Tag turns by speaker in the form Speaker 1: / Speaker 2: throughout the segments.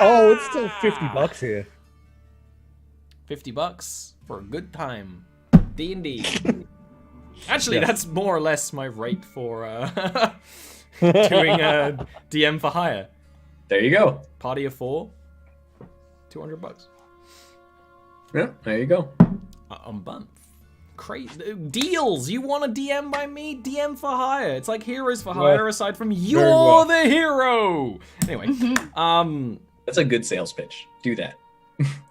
Speaker 1: Oh, it's still $50 here.
Speaker 2: $50 for a good time. D&D. Actually, that's more or less my rate for doing DM for hire.
Speaker 3: There you go.
Speaker 2: Party of 4, $200.
Speaker 3: Yeah, there you go.
Speaker 2: A month. Crazy deals. You want a DM by me? DM for hire. It's like heroes for hire. Aside from you're the hero. Anyway,
Speaker 3: that's a good sales pitch. Do that.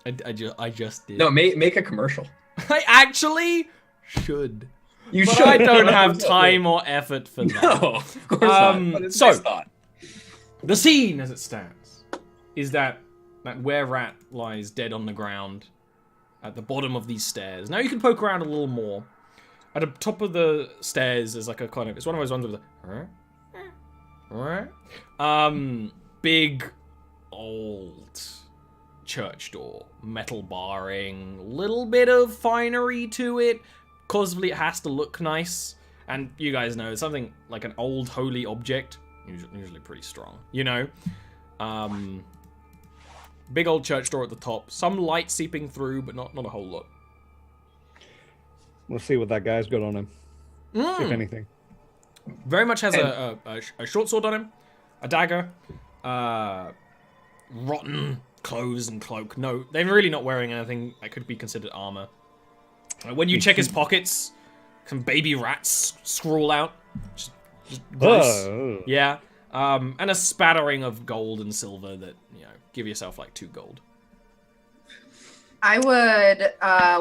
Speaker 2: I just did.
Speaker 3: No, make a commercial.
Speaker 2: I actually should.
Speaker 3: You
Speaker 2: but
Speaker 3: should.
Speaker 2: I don't have time or effort for that.
Speaker 3: No, of course not. But it's
Speaker 2: so,
Speaker 3: nice thought.
Speaker 2: The scene as it stands is that were rat lies dead on the ground at the bottom of these stairs. Now you can poke around a little more. At the top of the stairs is like a kind of, it's one of those ones with the big old church door, metal barring, little bit of finery to it. Causally it has to look nice, and you guys know something like an old holy object, usually pretty strong, you know. Big old church door at the top, some light seeping through, but not a whole lot.
Speaker 1: We'll see what that guy's got on him, if anything.
Speaker 2: Very much has a short sword on him, a dagger, rotten clothes and cloak. No, they're really not wearing anything that could be considered armor. When you check his pockets, some baby rats scrawl out. Just gross.
Speaker 1: Oh.
Speaker 2: Yeah. And a spattering of gold and silver that, you know, give yourself like 2 gold.
Speaker 4: I would,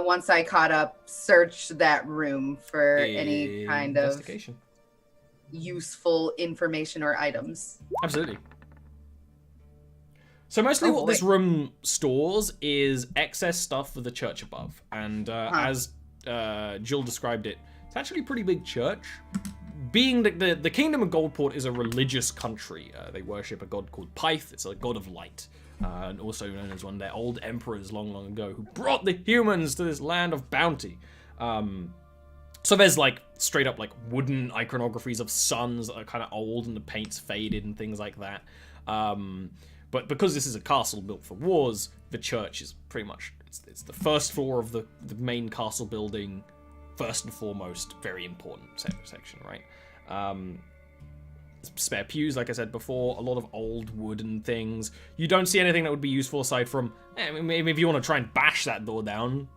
Speaker 4: once I caught up, search that room for any kind of useful information or items.
Speaker 2: Absolutely. So mostly what this room stores is excess stuff for the church above. And as Jill described it, it's actually a pretty big church. Being the Kingdom of Goldport is a religious country. They worship a god called Pyth. It's a god of light. And also known as one of their old emperors long, long ago who brought the humans to this land of bounty. So there's like straight up like wooden iconographies of suns that are kind of old and the paint's faded and things like that. But because this is a castle built for wars, the church is pretty much, it's the first floor of the main castle building, first and foremost, very important section, right? Spare pews, like I said before, a lot of old wooden things. You don't see anything that would be useful aside from, maybe if you want to try and bash that door down,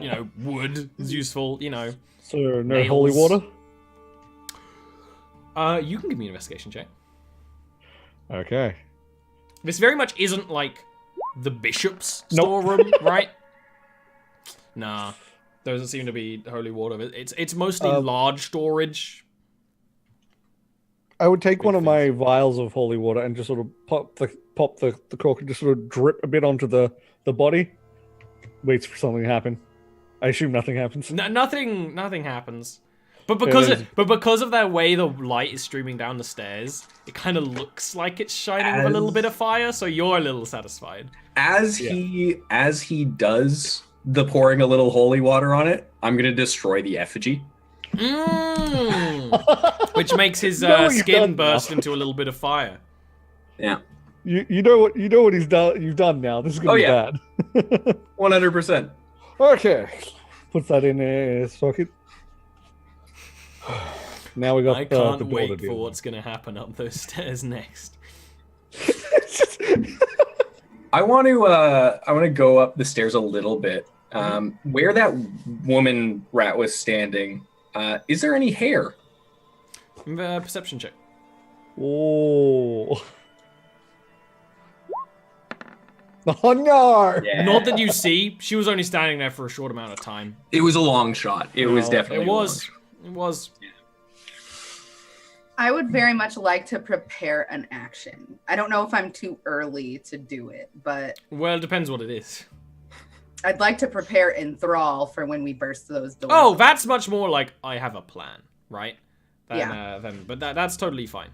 Speaker 2: you know, wood is useful, you know.
Speaker 1: So, no
Speaker 2: nails.
Speaker 1: holy water?
Speaker 2: You can give me an investigation check.
Speaker 1: Okay.
Speaker 2: This very much isn't like the bishop's storeroom, right? Nah, there doesn't seem to be holy water. It's mostly large storage.
Speaker 1: I would take one of my vials of holy water and just sort of pop the cork and just sort of drip a bit onto the body. Waits for something to happen. I assume nothing happens.
Speaker 2: Nothing happens. But because of that way the light is streaming down the stairs, it kind of looks like it's shining with a little bit of fire, so you're a little satisfied.
Speaker 3: As he does the pouring a little holy water on it, I'm gonna destroy the effigy.
Speaker 2: Which makes his skin burst into a little bit of fire.
Speaker 3: Yeah.
Speaker 1: You know what he's done. You've done now. This is gonna be bad.
Speaker 3: 100%.
Speaker 1: Okay. Put that in his socket. Now we got.
Speaker 2: I can't wait for what's gonna happen up those stairs next.
Speaker 3: I want to go up the stairs a little bit. Where that woman rat was standing, is there any hair?
Speaker 2: Perception check.
Speaker 1: Oh. Oh no!
Speaker 3: Yeah.
Speaker 2: Not that you see. She was only standing there for a short amount of time.
Speaker 3: It was a long shot. It was definitely.
Speaker 2: It was.
Speaker 4: I would very much like to prepare an action. I don't know if I'm too early to do it, but...
Speaker 2: Well, it depends what it is.
Speaker 4: I'd like to prepare Enthrall for when we burst those doors.
Speaker 2: Oh, that's much more like, I have a plan, right?
Speaker 4: Yeah.
Speaker 2: But that's totally fine.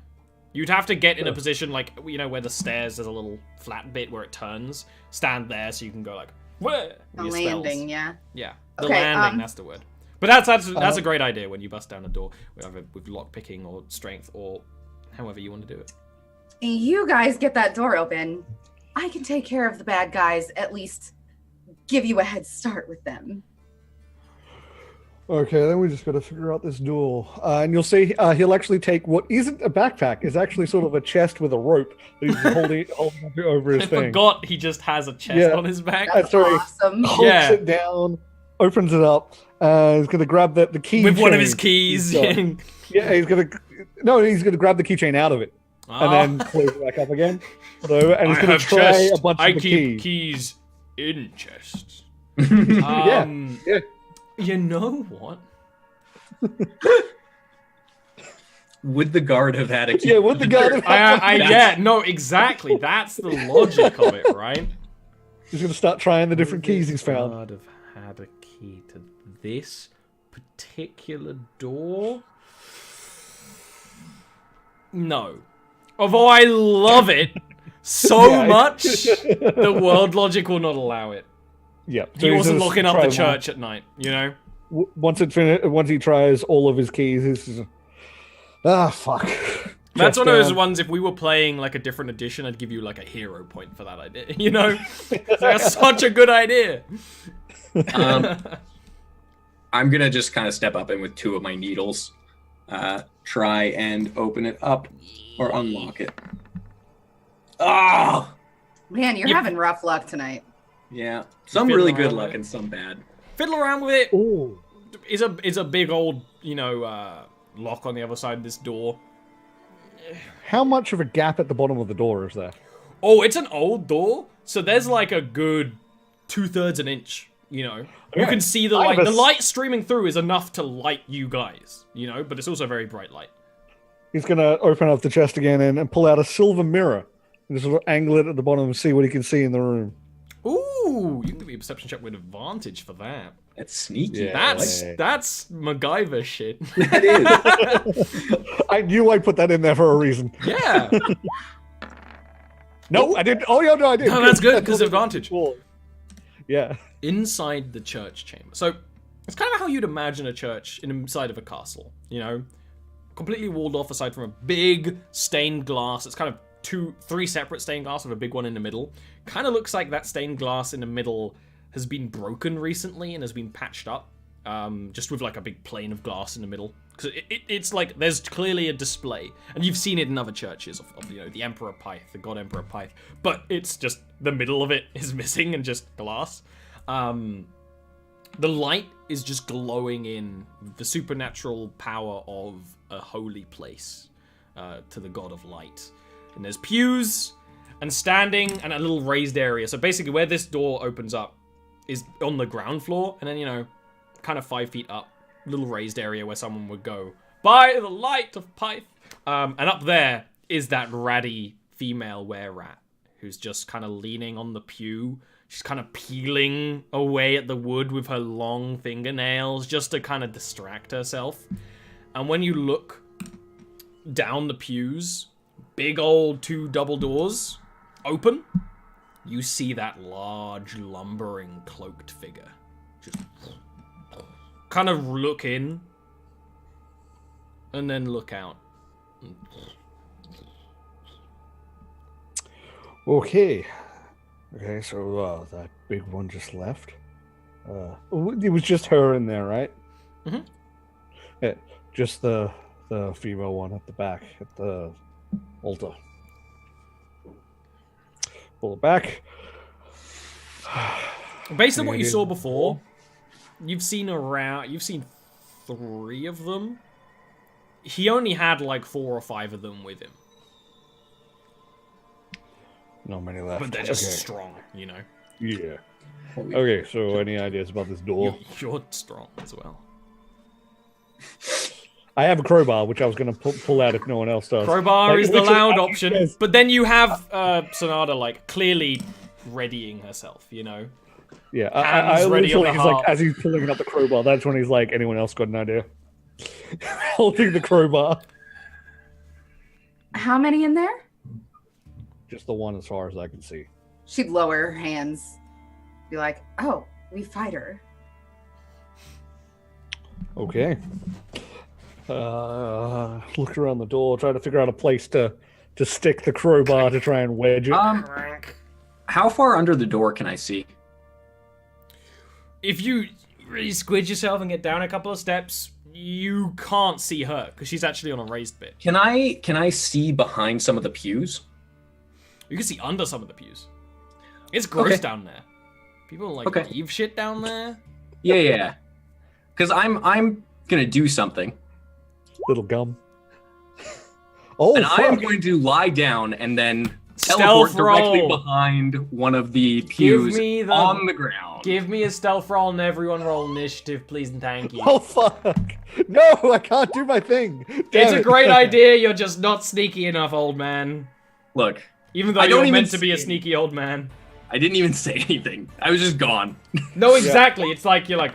Speaker 2: You'd have to get in a position like, you know, where the stairs, there's a little flat bit where it turns. Stand there so you can go like, where?
Speaker 4: A landing, yeah.
Speaker 2: Yeah, the landing, that's the word. But that's a great idea when you bust down a door, with lock picking or strength or however you want to do it.
Speaker 4: You guys get that door open. I can take care of the bad guys, at least give you a head start with them.
Speaker 1: Okay, then we just got to figure out this door. And you'll see he'll actually take what isn't a backpack, is actually sort of a chest with a rope that he's holding over his
Speaker 2: I
Speaker 1: thing.
Speaker 2: forgot he just has a chest on his back.
Speaker 4: That's awesome.
Speaker 1: Holds it down, opens it up, he's going to grab the key
Speaker 2: with one of
Speaker 1: chain
Speaker 2: his keys.
Speaker 1: he's going to grab the keychain out of it. And then close it back up again. So, and he's going to try a bunch of the keys.
Speaker 2: Keys in chests.
Speaker 1: Yeah.
Speaker 2: You know what?
Speaker 3: Would the guard have had a key?
Speaker 1: Yeah, would the guard have
Speaker 2: no, exactly. That's the logic of it, right?
Speaker 1: He's going to start trying the different keys he's found.
Speaker 2: Would have had a key to this particular door? No. Although I love it so much, the world logic will not allow it.
Speaker 1: Yeah, so
Speaker 2: he wasn't locking up the church at night, you know.
Speaker 1: Once he tries all of his keys, he's fuck.
Speaker 2: That's one of those ones. If we were playing like a different edition, I'd give you like a hero point for that idea. You know, that's such a good idea.
Speaker 3: I'm gonna just kind of step up and with 2 of my needles, try and open it up or unlock it. Oh
Speaker 4: man, you're having rough luck tonight.
Speaker 3: Yeah, some really good luck and some bad.
Speaker 2: Fiddle around with it.
Speaker 1: Ooh.
Speaker 2: It's a big old, lock on the other side of this door.
Speaker 1: How much of a gap at the bottom of the door is there?
Speaker 2: Oh, it's an old door, so there's like a good 2/3 an inch. You know, you can see the light. The light streaming through is enough to light you guys. You know, but it's also very bright light.
Speaker 1: He's gonna open up the chest again and pull out a silver mirror and just sort of angle it at the bottom and see what he can see in the room.
Speaker 2: Ooh, you can give me a perception check with advantage for that.
Speaker 3: That's sneaky.
Speaker 1: Yeah.
Speaker 2: That's MacGyver shit.
Speaker 3: That is.
Speaker 1: I knew I put that in there for a reason.
Speaker 2: Yeah.
Speaker 1: No, I didn't. Oh, yeah, no, I didn't.
Speaker 2: No, that's good because advantage.
Speaker 1: Yeah.
Speaker 2: Inside the church chamber. So it's kind of how you'd imagine a church inside of a castle. You know, completely walled off aside from a big stained glass. It's kind of 3 separate stained glass with a big one in the middle. Kind of looks like that stained glass in the middle has been broken recently and has been patched up, just with like a big plane of glass in the middle. Because it's like there's clearly a display, and you've seen it in other churches of the Emperor Pyth, the God Emperor Pyth, but it's just the middle of it is missing and just glass. The light is just glowing in the supernatural power of a holy place to the God of Light. And there's pews and standing and a little raised area. So basically where this door opens up is on the ground floor. And then, kind of 5 feet up, little raised area where someone would go, by the light of Pyth. And up there is that ratty female were-rat who's just kind of leaning on the pew. She's kind of peeling away at the wood with her long fingernails just to kind of distract herself. And when you look down the pews, big old 2 double doors open, you see that large, lumbering, cloaked figure. Just kind of look in, and then look out.
Speaker 1: Okay, so that big one just left. It was just her in there, right?
Speaker 2: Mm-hmm.
Speaker 1: Yeah, just the female one at the back, at the altar. Pull it back.
Speaker 2: Based on what you saw before, you've seen 3 of them. He only had like 4 or 5 of them with him.
Speaker 1: Not many left.
Speaker 2: But they're just strong,
Speaker 1: Yeah.
Speaker 3: Holy
Speaker 1: Okay, so any ideas about this door?
Speaker 2: You're strong as well.
Speaker 1: I have a crowbar, which I was going to pull out if no one else does.
Speaker 2: Crowbar is the loud option,
Speaker 1: Yes.
Speaker 2: but then you have Sonata like clearly readying herself,
Speaker 1: Yeah,
Speaker 2: Hands
Speaker 1: I
Speaker 2: ready
Speaker 1: literally,
Speaker 2: on the
Speaker 1: he's like,
Speaker 2: harp.
Speaker 1: as he's pulling up the crowbar, that's when he's like, anyone else got an idea? Holding the crowbar.
Speaker 4: How many in there?
Speaker 1: Just the one as far as I can see.
Speaker 4: She'd lower her hands, be like, "Oh, we fight her."
Speaker 1: Okay. Look around the door, try to figure out a place to stick the crowbar to try and wedge it.
Speaker 3: How far under the door can I see?
Speaker 2: If you really squid yourself and get down a couple of steps, you can't see her because she's actually on a raised bit.
Speaker 3: Can I see behind some of the pews?
Speaker 2: You can see under some of the pews. It's gross
Speaker 3: Okay.
Speaker 2: down there. People
Speaker 3: Okay.
Speaker 2: leave shit down there.
Speaker 3: Yeah. Because I'm gonna do something,
Speaker 1: Little gum. Oh,
Speaker 3: and I am
Speaker 1: fuck.
Speaker 3: going to lie down and then
Speaker 2: Stealth
Speaker 3: teleport directly
Speaker 2: roll.
Speaker 3: behind one of the pews
Speaker 2: me the-
Speaker 3: on the ground.
Speaker 2: Give me a stealth roll and everyone roll initiative, please and thank you.
Speaker 1: Oh, fuck. No, I can't do my thing. Damn
Speaker 2: It's a
Speaker 1: it.
Speaker 2: great idea, you're just not sneaky enough, old man.
Speaker 3: Look,
Speaker 2: Even though
Speaker 3: I don't
Speaker 2: you're
Speaker 3: even
Speaker 2: meant to be a
Speaker 3: see-
Speaker 2: sneaky old man.
Speaker 3: I didn't even say anything. I was just gone.
Speaker 2: No, exactly. It's like you're like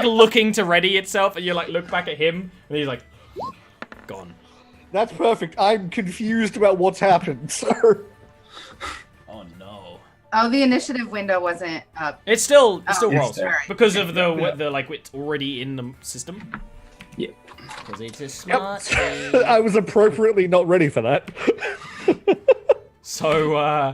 Speaker 2: looking to ready itself, and you like look back at him, and he's like, gone.
Speaker 1: That's perfect. I'm confused about what's happened, sir.
Speaker 2: Oh no.
Speaker 4: Oh, the initiative window wasn't up.
Speaker 2: It's still
Speaker 3: It's
Speaker 2: rolls
Speaker 3: there.
Speaker 2: because of the like it's already in the system.
Speaker 3: Yeah.
Speaker 2: Because it's a smart
Speaker 1: I was appropriately not ready for that.
Speaker 2: So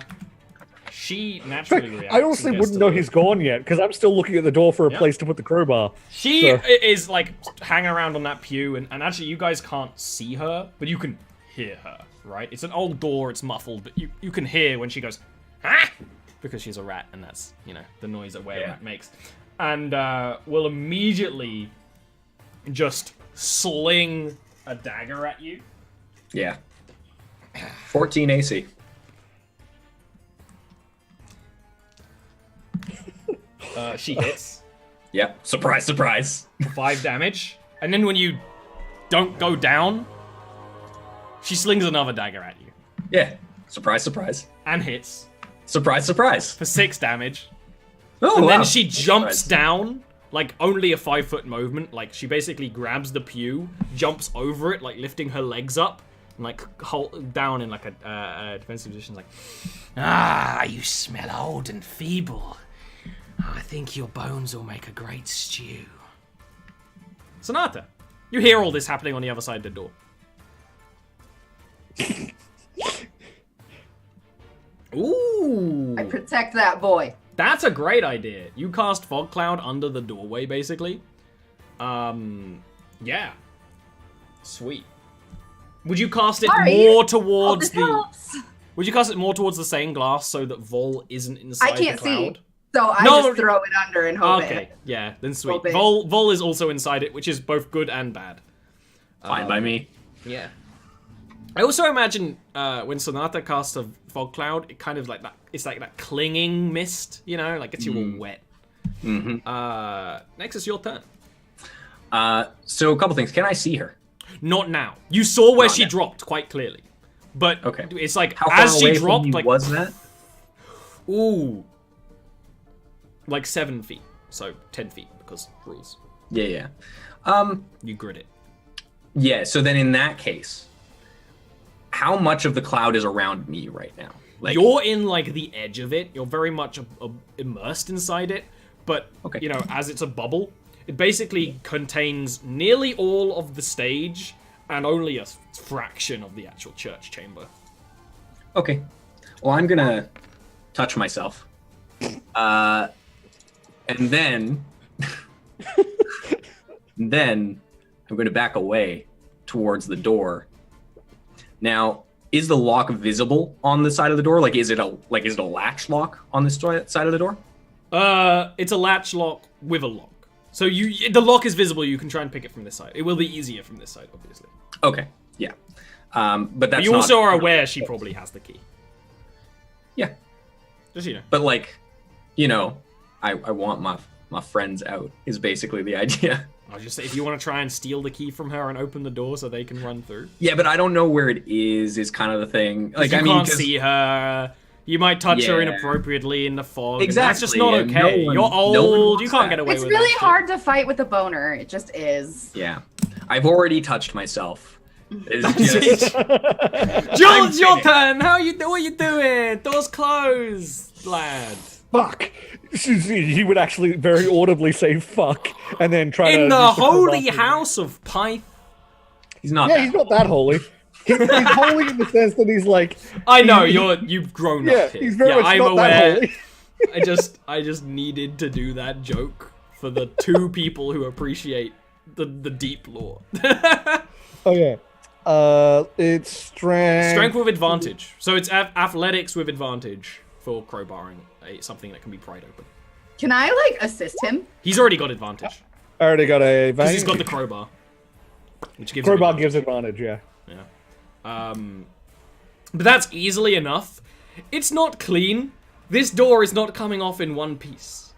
Speaker 2: she naturally reacts.
Speaker 1: I honestly
Speaker 2: and gets
Speaker 1: wouldn't
Speaker 2: to
Speaker 1: know
Speaker 2: the-
Speaker 1: he's gone yet, because I'm still looking at the door for a
Speaker 2: Yeah.
Speaker 1: place to put the crowbar.
Speaker 2: She
Speaker 1: So-
Speaker 2: is like hanging around on that pew, and actually you guys can't see her, but you can hear her, right? It's an old door, it's muffled, but you can hear when she goes, ah! Because she's a rat, and that's, you know, the noise that rat makes. And will immediately just sling a dagger at you.
Speaker 3: Yeah. 14 AC.
Speaker 2: She hits
Speaker 3: Yep. Surprise, surprise.
Speaker 2: for 5 damage, and then when you don't go down, she slings another dagger at you
Speaker 3: Yeah. Surprise, surprise.
Speaker 2: and hits
Speaker 3: Surprise, surprise.
Speaker 2: for 6 damage.
Speaker 3: Oh,
Speaker 2: And
Speaker 3: wow.
Speaker 2: then she jumps
Speaker 3: Surprise.
Speaker 2: down, like only a 5-foot movement. Like she basically grabs the pew, jumps over it, like lifting her legs up, and like hold down in like a defensive position. Like, ah, you smell old and feeble. I think your bones will make a great stew. Sonata, you hear all this happening on the other side of the door. Ooh.
Speaker 4: I protect that boy.
Speaker 2: That's a great idea. You cast Fog Cloud under the doorway, basically. Yeah. Sweet. Would you cast it
Speaker 4: Sorry.
Speaker 2: more
Speaker 4: Oh,
Speaker 2: towards
Speaker 4: this helps.
Speaker 2: Would you cast it more towards the stained glass so that Vol isn't inside
Speaker 4: I can't
Speaker 2: the cloud?
Speaker 4: see, so I
Speaker 2: No.
Speaker 4: just throw it under and hope
Speaker 2: Okay,
Speaker 4: it.
Speaker 2: yeah, then sweet.
Speaker 4: Hope it-
Speaker 2: Vol is also inside it, which is both good and bad.
Speaker 3: Fine by me.
Speaker 2: Yeah. I also imagine when Sonata casts a fog cloud, it kind of like that. It's like that clinging mist, you know, like gets you all wet.
Speaker 3: Mm-hmm.
Speaker 2: Next is your turn.
Speaker 3: So a couple things. Can I see her?
Speaker 2: Not now. You saw where
Speaker 3: Not
Speaker 2: she
Speaker 3: now.
Speaker 2: dropped quite clearly, but
Speaker 3: Okay.
Speaker 2: it's like
Speaker 3: How far
Speaker 2: as
Speaker 3: away
Speaker 2: she dropped,
Speaker 3: from me
Speaker 2: like
Speaker 3: was that?
Speaker 2: ooh, like 7 feet, so 10 feet because rules.
Speaker 3: Yeah.
Speaker 2: You grid it.
Speaker 3: Yeah. So then, in that case, how much of the cloud is around me right now? Like,
Speaker 2: You're in like the edge of it. You're very much immersed inside it, but
Speaker 3: Okay.
Speaker 2: you know, as it's a bubble, it basically contains nearly all of the stage and only a fraction of the actual church chamber.
Speaker 3: Okay. Well, I'm gonna touch myself, and then, I'm gonna back away towards the door. Now, is the lock visible on the side of the door? Like, is it a latch lock on this side of the door?
Speaker 2: It's a latch lock with a lock. So the lock is visible. You can try and pick it from this side. It will be easier from this side, obviously.
Speaker 3: Okay. Yeah. But that's
Speaker 2: But you
Speaker 3: not-
Speaker 2: also are aware she probably has the key.
Speaker 3: Yeah.
Speaker 2: Just so you know.
Speaker 3: But like, you know, I want my friends out is basically the idea.
Speaker 2: I'll just say if you want to try and steal the key from her and open the door so they can run through.
Speaker 3: Yeah, but I don't know where it is kind of the thing. Like,
Speaker 2: You
Speaker 3: I mean,
Speaker 2: can't
Speaker 3: 'cause-
Speaker 2: see her. You might touch her
Speaker 3: Yeah.
Speaker 2: inappropriately in the fog. and That's just
Speaker 3: Exactly,
Speaker 2: not
Speaker 3: and
Speaker 2: okay.
Speaker 3: no one-
Speaker 2: You're
Speaker 3: no one
Speaker 2: old.
Speaker 3: wants
Speaker 2: You can't
Speaker 3: that.
Speaker 2: get away
Speaker 4: It's
Speaker 2: with
Speaker 4: really
Speaker 2: that shit.
Speaker 4: hard to fight with a boner. It just is.
Speaker 3: Yeah, I've already touched myself. It's just
Speaker 2: Jules, it's your
Speaker 3: finished.
Speaker 2: turn. What are you doing? Door's closed, lad.
Speaker 1: Fuck. He would actually very audibly say "fuck" and then try to
Speaker 2: In the
Speaker 1: use crowbar
Speaker 2: holy
Speaker 1: to-
Speaker 2: house of Pyth.
Speaker 3: he's not.
Speaker 1: Yeah,
Speaker 3: that
Speaker 1: he's not that holy. He's holy in the sense that he's like.
Speaker 2: I know you've grown
Speaker 1: Yeah,
Speaker 2: up here.
Speaker 1: he's very much
Speaker 2: I'm
Speaker 1: not
Speaker 2: aware.
Speaker 1: that holy.
Speaker 2: I just needed to do that joke for the 2 people who appreciate the deep lore.
Speaker 1: Oh yeah. It's strength.
Speaker 2: Strength with advantage. So it's athletics with advantage for crowbarring something that can be pried open.
Speaker 4: Can I like assist him?
Speaker 2: He's already got advantage
Speaker 1: I already got a.
Speaker 2: because he's got the crowbar, which gives
Speaker 1: crowbar
Speaker 2: him
Speaker 1: gives advantage. Yeah.
Speaker 2: Yeah. But that's easily enough. It's not clean. This door is not coming off in one piece.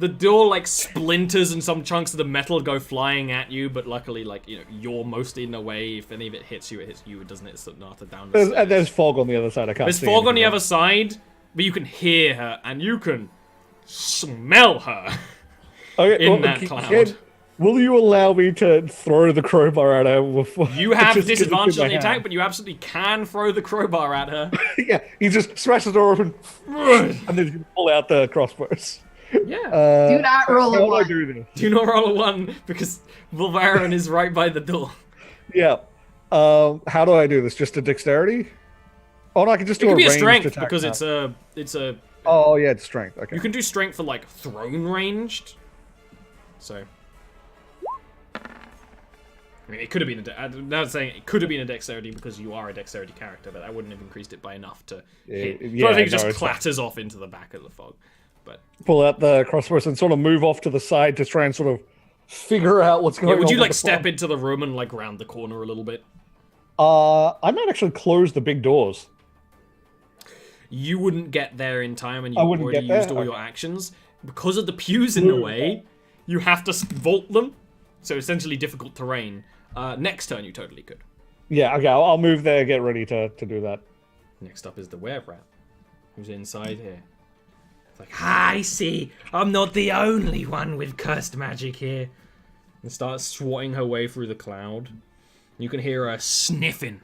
Speaker 2: The door like splinters and some chunks of the metal go flying at you, but luckily, like, you know, you're mostly in the way. If any of it hits you, it hits you. It doesn't hit Nata down the stairs.
Speaker 1: There's fog on the other side. I can't.
Speaker 2: There's
Speaker 1: see
Speaker 2: fog on the
Speaker 1: anything
Speaker 2: other side, but you can hear her and you can smell her
Speaker 1: Okay,
Speaker 2: in that cloud.
Speaker 1: Ken, will you allow me to throw the crowbar at her?
Speaker 2: You have
Speaker 1: Just 'cause it's in
Speaker 2: disadvantage
Speaker 1: my
Speaker 2: on the attack,
Speaker 1: hand?
Speaker 2: but you absolutely can throw the crowbar at her.
Speaker 1: Yeah, he just smashes the door open, and then you can pull out the crossbows.
Speaker 2: Yeah.
Speaker 4: Do not roll a
Speaker 1: How do I
Speaker 4: 1.
Speaker 1: do this?
Speaker 2: Do not roll a 1 because Volvarin is right by the door.
Speaker 1: Yeah. How do I do this? Just a dexterity? Oh no, I can just
Speaker 2: It
Speaker 1: do
Speaker 2: could be a
Speaker 1: ranged
Speaker 2: strength
Speaker 1: attack
Speaker 2: because
Speaker 1: now.
Speaker 2: it's a.
Speaker 1: Oh yeah, it's strength. Okay.
Speaker 2: You can do strength for like throne ranged. So. I mean, it could have been I'm not saying it could have been a dexterity because you are a dexterity character, but I wouldn't have increased it by enough to hit.
Speaker 1: Yeah,
Speaker 2: I think it
Speaker 1: no,
Speaker 2: just
Speaker 1: it's fine.
Speaker 2: clatters off into the back of the fog. But
Speaker 1: Pull out the crossbows and sort of move off to the side to try and sort of figure out what's going
Speaker 2: yeah,
Speaker 1: on.
Speaker 2: would you
Speaker 1: with
Speaker 2: like
Speaker 1: the
Speaker 2: step
Speaker 1: fog.
Speaker 2: into the room and like round the corner a little bit?
Speaker 1: I might actually close the big doors.
Speaker 2: You wouldn't get there in time, and
Speaker 1: I
Speaker 2: you've
Speaker 1: wouldn't
Speaker 2: already
Speaker 1: get there?
Speaker 2: used all your actions. Because of the pews in the way, you have to vault them, so essentially difficult terrain. Next turn, you totally could.
Speaker 1: Yeah, okay, I'll move there, get ready to do that.
Speaker 2: Next up is the were-rat, who's inside here. It's like, I see, I'm not the only one with cursed magic here. And starts swatting her way through the cloud. You can hear her sniffing.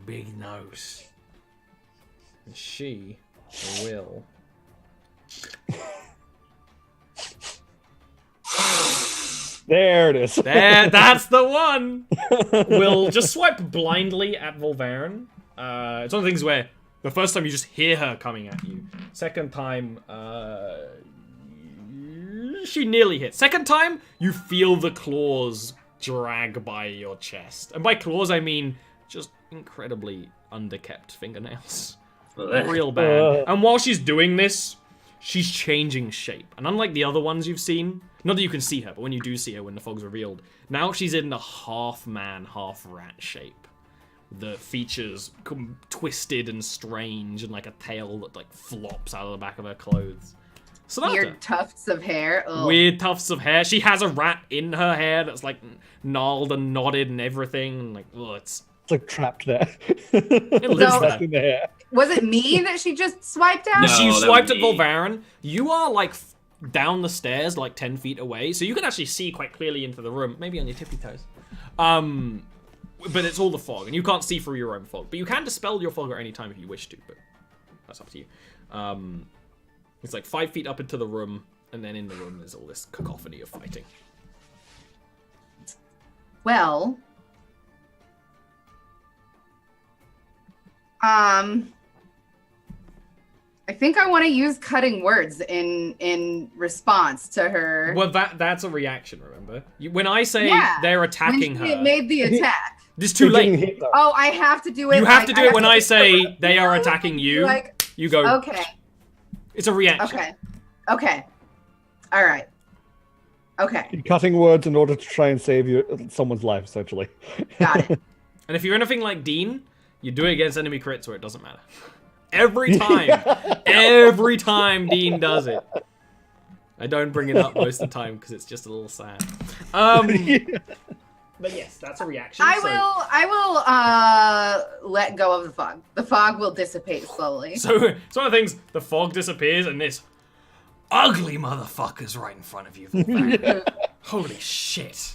Speaker 2: Big nose. And she will...
Speaker 1: There it is.
Speaker 2: That's the one! We'll just swipe blindly at Volvarin. It's one of the things where the first time you just hear her coming at you. Second time, she nearly hits. Second time, you feel the claws drag by your chest. And by claws, I mean just incredibly underkept fingernails. Real bad. And while she's doing this, she's changing shape. And unlike the other ones you've seen, not that you can see her, but when you do see her when the fog's revealed, now she's in a half-man, half-rat shape. The features twisted and strange, and like a tail that like flops out of the back of her clothes. Sonata.
Speaker 4: Weird tufts of hair. Ugh.
Speaker 2: Weird tufts of hair. She has a rat in her hair that's like gnarled and knotted and everything. And like, ugh, it's
Speaker 1: like trapped there.
Speaker 2: It lives
Speaker 4: So-
Speaker 2: there.
Speaker 1: in the hair.
Speaker 4: Was it me that she just swiped out?
Speaker 3: No.
Speaker 2: She
Speaker 3: that
Speaker 2: swiped
Speaker 3: was
Speaker 2: at
Speaker 3: me.
Speaker 2: Volvarin. You are like down the stairs, like 10 feet away, so you can actually see quite clearly into the room, maybe on your tippy toes. But it's all the fog, and you can't see through your own fog. But you can dispel your fog at any time if you wish to, but that's up to you. It's like 5 feet up into the room, and then in the room there's all this cacophony of fighting.
Speaker 4: Well, I think I want to use cutting words in response to her.
Speaker 2: Well, that's a reaction, remember? When I say
Speaker 4: Yeah,
Speaker 2: they're
Speaker 4: when
Speaker 2: attacking
Speaker 4: she
Speaker 2: her,
Speaker 4: made the attack.
Speaker 2: it's too
Speaker 1: You're getting
Speaker 2: late.
Speaker 1: hit, though.
Speaker 4: Oh, I have to do it.
Speaker 2: You have to do it when I
Speaker 4: have to-
Speaker 2: say they are attacking you.
Speaker 4: Like,
Speaker 2: You go,
Speaker 4: okay,
Speaker 2: it's a reaction.
Speaker 4: okay, all right, okay,
Speaker 1: You're cutting words in order to try and save someone's life, essentially.
Speaker 4: got it.
Speaker 2: And if you're anything like Dean, you do it against enemy crits where it doesn't matter. Every time. Every time Dean does it. I don't bring it up most of the time because it's just a little sad. But yes, that's a reaction.
Speaker 4: I will let go of the fog. The fog will dissipate slowly.
Speaker 2: So it's one of the things, the fog disappears and this ugly motherfucker's right in front of you. Holy shit.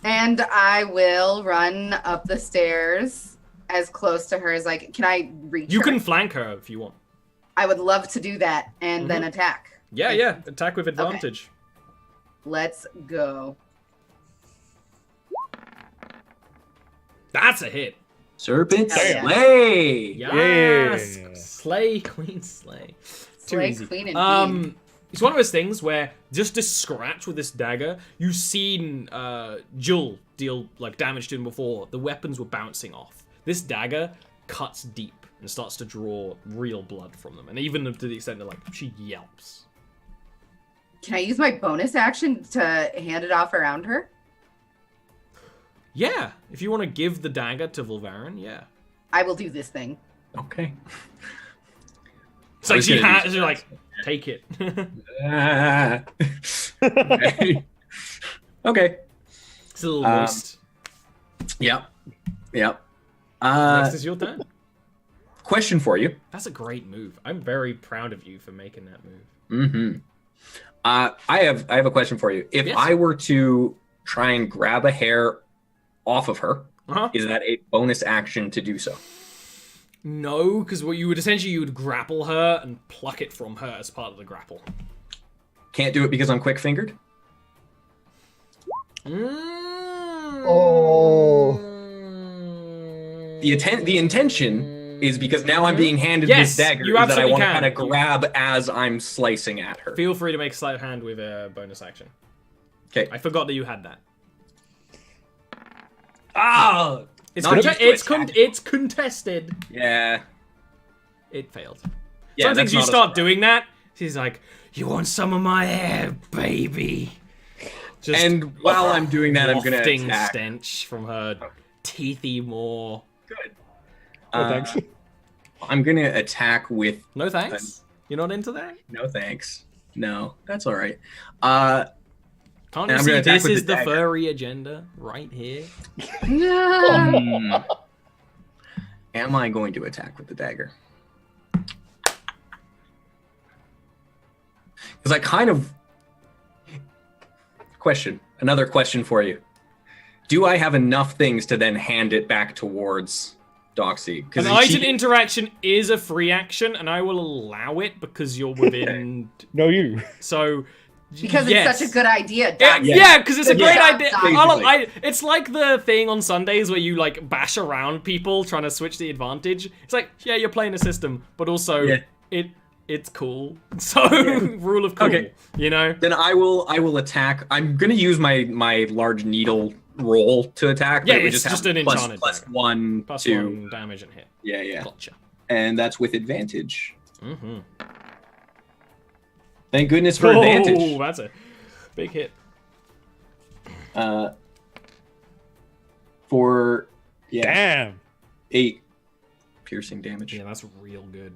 Speaker 4: And I will run up the stairs as close to her as I can. Can I reach
Speaker 2: You
Speaker 4: her?
Speaker 2: can flank her if you want.
Speaker 4: I would love to do that and then attack.
Speaker 2: Yeah. Attack with advantage.
Speaker 4: Let's go.
Speaker 2: That's a hit.
Speaker 3: Serpent
Speaker 4: Damn.
Speaker 3: slay.
Speaker 2: Yes.
Speaker 1: Yeah.
Speaker 2: Slay, queen, slay. Too
Speaker 4: Slay,
Speaker 2: easy.
Speaker 4: queen, indeed.
Speaker 2: It's one of those things where just a scratch with this dagger, you've seen Jul deal like damage to him before. The weapons were bouncing off. This dagger cuts deep and starts to draw real blood from them, and even to the extent that like she yelps.
Speaker 4: Can I use my bonus action to hand it off around her?
Speaker 2: Yeah, if you want to give the dagger to Volvarin, yeah.
Speaker 4: I will do this thing.
Speaker 3: Okay.
Speaker 2: It's like she has, you're like, take it.
Speaker 3: Ah. Okay. Okay.
Speaker 2: It's a little moist.
Speaker 3: Yep.
Speaker 2: Next is your turn.
Speaker 3: Question for you.
Speaker 2: That's a great move. I'm very proud of you for making that move.
Speaker 3: Mm-hmm. I have a question for you. If
Speaker 2: Yes.
Speaker 3: I were to try and grab a hair off of her,
Speaker 2: Uh-huh.
Speaker 3: is that a bonus action to do so?
Speaker 2: No, because what you would grapple her and pluck it from her as part of the grapple.
Speaker 3: Can't do it because I'm quick-fingered?
Speaker 1: Oh.
Speaker 3: The intention is because now I'm being handed
Speaker 2: Yes,
Speaker 3: this dagger
Speaker 2: you
Speaker 3: is that I
Speaker 2: absolutely
Speaker 3: want to
Speaker 2: can.
Speaker 3: kind of grab as I'm slicing at her.
Speaker 2: Feel free to make a sleight of hand with a bonus action.
Speaker 3: Okay.
Speaker 2: I forgot that you had that.
Speaker 3: Ah!
Speaker 2: It's
Speaker 3: Not used to attack.
Speaker 2: it's contested.
Speaker 3: Yeah.
Speaker 2: It failed.
Speaker 3: Yeah,
Speaker 2: Sometimes
Speaker 3: that's
Speaker 2: you
Speaker 3: not a
Speaker 2: start
Speaker 3: surprise.
Speaker 2: doing that. She's like, "You want some of my hair, baby?" Just
Speaker 3: And while I'm doing that, I'm going to
Speaker 2: wafting
Speaker 3: attack.
Speaker 2: stench from her teethy maw.
Speaker 3: Good.
Speaker 1: Oh, thanks.
Speaker 3: I'm going to attack with...
Speaker 2: No thanks. You're not into that?
Speaker 3: No, thanks. No, that's all right.
Speaker 2: Can't
Speaker 3: And
Speaker 2: you
Speaker 3: I'm
Speaker 2: see
Speaker 3: gonna attack
Speaker 2: this
Speaker 3: with
Speaker 2: is
Speaker 3: the
Speaker 2: the
Speaker 3: dagger.
Speaker 2: furry agenda right here?
Speaker 3: Hmm. Am I going to attack with the dagger? Because I kind of... Another question for you. Do I have enough things to then hand it back towards Doxy?
Speaker 2: An item interaction is a free action, and I will allow it because you're within.
Speaker 1: No, you.
Speaker 2: So.
Speaker 4: Because
Speaker 2: yes.
Speaker 4: it's such a good idea.
Speaker 2: Yeah, because it's a great
Speaker 4: Yeah,
Speaker 2: idea.
Speaker 4: basically.
Speaker 2: It's like the thing on Sundays where you like bash around people trying to switch the advantage. It's like, yeah, you're playing a system, but also it's cool. So rule of cool,
Speaker 3: Okay.
Speaker 2: you know.
Speaker 3: Then I will attack. I'm gonna use my large needle roll to attack. but
Speaker 2: Yeah,
Speaker 3: it would
Speaker 2: it's
Speaker 3: have
Speaker 2: just an
Speaker 3: plus-
Speaker 2: enchanted
Speaker 3: plus
Speaker 2: dagger.
Speaker 3: one
Speaker 2: Plus
Speaker 3: to
Speaker 2: 1 damage and hit.
Speaker 3: yeah.
Speaker 2: Gotcha.
Speaker 3: And that's with advantage.
Speaker 2: Mm-hmm.
Speaker 3: Thank goodness for advantage.
Speaker 2: That's a big hit.
Speaker 3: For
Speaker 1: Damn.
Speaker 3: 8 piercing damage.
Speaker 2: Yeah, that's real good.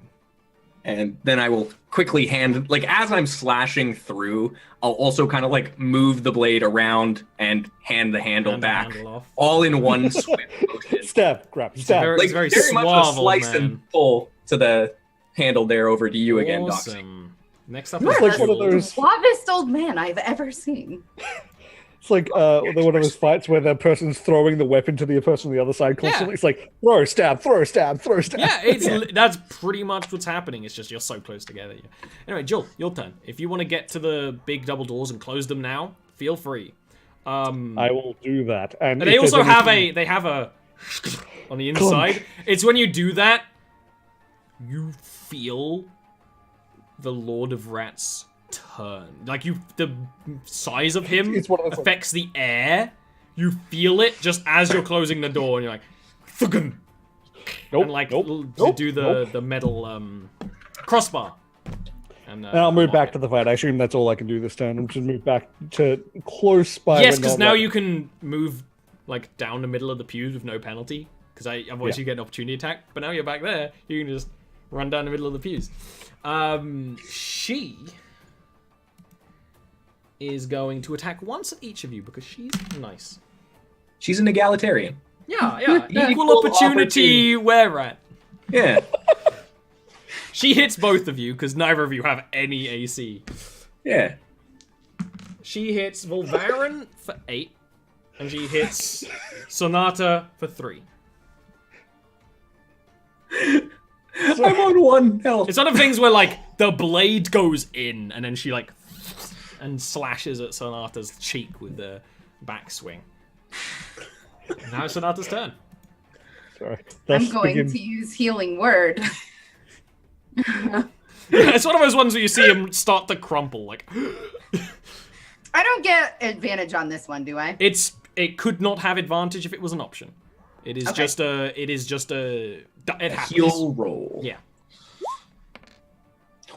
Speaker 3: And then I will quickly hand, like, as I'm slashing through, I'll also kind of, like, move the blade around and hand the handle
Speaker 2: Hand the
Speaker 3: back.
Speaker 2: handle off.
Speaker 3: All in one swift motion.
Speaker 1: Stab. Grab. Stab.
Speaker 2: very-
Speaker 3: Like,
Speaker 2: very
Speaker 3: very much
Speaker 2: suave,
Speaker 3: a
Speaker 2: old
Speaker 3: slice
Speaker 2: man.
Speaker 3: and pull to the handle there over to you again, Doxy.
Speaker 2: Awesome. Next up
Speaker 4: You're
Speaker 2: is
Speaker 1: like one of
Speaker 2: Jewel.
Speaker 1: those-
Speaker 4: Suavest old man I've ever seen.
Speaker 1: It's like one of those fights where the person's throwing the weapon to the person on the other side constantly.
Speaker 2: Yeah.
Speaker 1: It's like throw, stab, throw, stab, throw, stab.
Speaker 2: Yeah, that's pretty much what's happening. It's just you're so close together. Yeah. Anyway, Jill, your turn. If you want to get to the big double doors and close them now, feel free.
Speaker 1: I will do that. And
Speaker 2: They
Speaker 1: if there's
Speaker 2: also have
Speaker 1: anything-
Speaker 2: a on the inside. It's when you do that, you feel the Lord of Rats turn. Like the size of him
Speaker 1: It's one of those, like-
Speaker 2: affects the air. You feel it just as you're closing the door, and you're like, "Fucking."
Speaker 1: Nope,
Speaker 2: And like
Speaker 1: nope,
Speaker 2: to
Speaker 1: nope,
Speaker 2: do
Speaker 1: nope.
Speaker 2: the metal crossbar. And
Speaker 1: I'll move
Speaker 2: lock
Speaker 1: back
Speaker 2: it.
Speaker 1: to the fight. I assume that's all I can do this turn. I'm just move back to close by.
Speaker 2: Yes,
Speaker 1: but
Speaker 2: because
Speaker 1: not
Speaker 2: now
Speaker 1: like-
Speaker 2: you can move like down the middle of the pews with no penalty. Because otherwise
Speaker 1: Yeah.
Speaker 2: you get an opportunity attack. But now you're back there, you can just run down the middle of the pews. She is going to attack once at each of you because she's nice.
Speaker 3: She's an egalitarian.
Speaker 2: Yeah. Equal
Speaker 3: Equal
Speaker 2: opportunity where at.
Speaker 3: Yeah.
Speaker 2: She hits both of you because neither of you have any AC.
Speaker 3: Yeah.
Speaker 2: She hits Volvarin for 8, and she hits Sonata for 3.
Speaker 3: I'm on 1 health.
Speaker 2: It's one of the things where like the blade goes in, and then she like and slashes at Sonata's cheek with the backswing. Now it's Sonata's turn.
Speaker 1: Sorry.
Speaker 4: I'm going to use healing word.
Speaker 2: Yeah, it's one of those ones where you see him start to crumple, like.
Speaker 4: I don't get advantage on this one, do I?
Speaker 2: It could not have advantage if it was an option. It is just a. It happens.
Speaker 3: Heal roll.
Speaker 2: Yeah.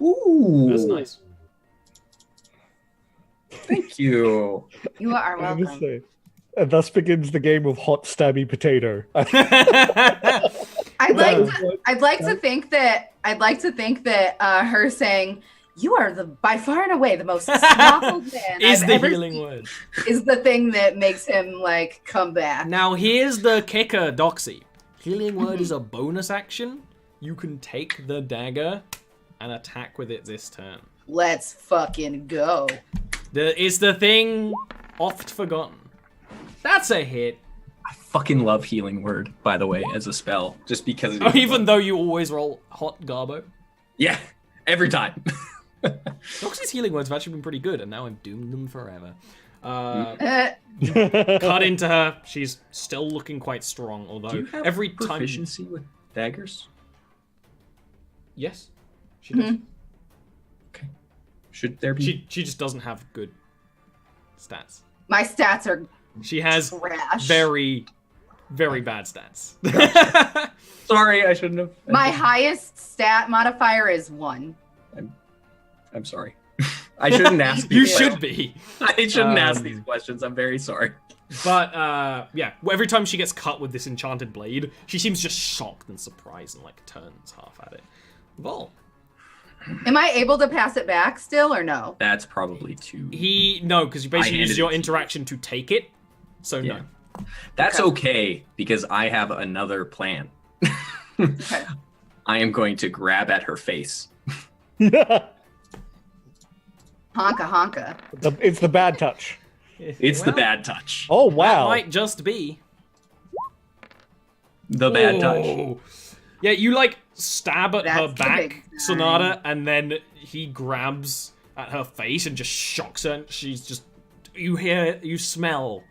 Speaker 3: Ooh.
Speaker 2: That's nice.
Speaker 3: Thank you.
Speaker 4: You are welcome.
Speaker 1: And thus begins the game of hot stabby potato.
Speaker 4: I'd like to think that her saying, "You are by far and away the most swaddled man
Speaker 2: is
Speaker 4: I've
Speaker 2: the
Speaker 4: ever
Speaker 2: healing
Speaker 4: seen,"
Speaker 2: word.
Speaker 4: is the thing that makes him like come back.
Speaker 2: Now here's the kicker, Doxy. Healing word is a bonus action. You can take the dagger and attack with it this turn.
Speaker 4: Let's fucking go.
Speaker 2: It's the thing oft forgotten. That's a hit.
Speaker 3: I fucking love healing word, by the way, as a spell, just because.
Speaker 2: Even though you always roll hot garbo.
Speaker 3: Yeah, every time.
Speaker 2: Doxy's healing words have actually been pretty good, and now I've doomed them forever. Cut into her. She's still looking quite strong, although
Speaker 3: Do you have
Speaker 2: every time.
Speaker 3: proficiency with daggers?
Speaker 2: Yes, she does.
Speaker 3: Okay. Should there be?
Speaker 2: She just doesn't have good stats.
Speaker 4: My stats are
Speaker 2: She has
Speaker 4: trash.
Speaker 2: very, very bad stats.
Speaker 3: Sorry, I shouldn't have.
Speaker 4: My highest stat modifier is 1.
Speaker 3: I'm sorry. I shouldn't ask.
Speaker 2: You
Speaker 3: these
Speaker 2: should
Speaker 3: questions.
Speaker 2: be.
Speaker 3: I shouldn't ask these questions. I'm very sorry.
Speaker 2: But yeah, every time she gets cut with this enchanted blade, she seems just shocked and surprised and like turns half at it. Vol.
Speaker 4: Am I able to pass it back still or no?
Speaker 3: That's probably too.
Speaker 2: No, because you basically
Speaker 3: handed
Speaker 2: use
Speaker 3: it
Speaker 2: your
Speaker 3: to you.
Speaker 2: interaction to take it. So
Speaker 3: Yeah.
Speaker 2: no.
Speaker 3: That's okay because I have another plan.
Speaker 4: Okay.
Speaker 3: I am going to grab at her face.
Speaker 4: Honka honka.
Speaker 1: It's the bad touch.
Speaker 3: It's the bad touch.
Speaker 1: Oh,
Speaker 2: That
Speaker 1: wow.
Speaker 2: might just be
Speaker 3: The bad touch.
Speaker 2: Oh. Yeah, you like stab at her
Speaker 4: That's the
Speaker 2: back,
Speaker 4: big time.
Speaker 2: Sonata, and then he grabs at her face and just shocks her. And she's just, you smell,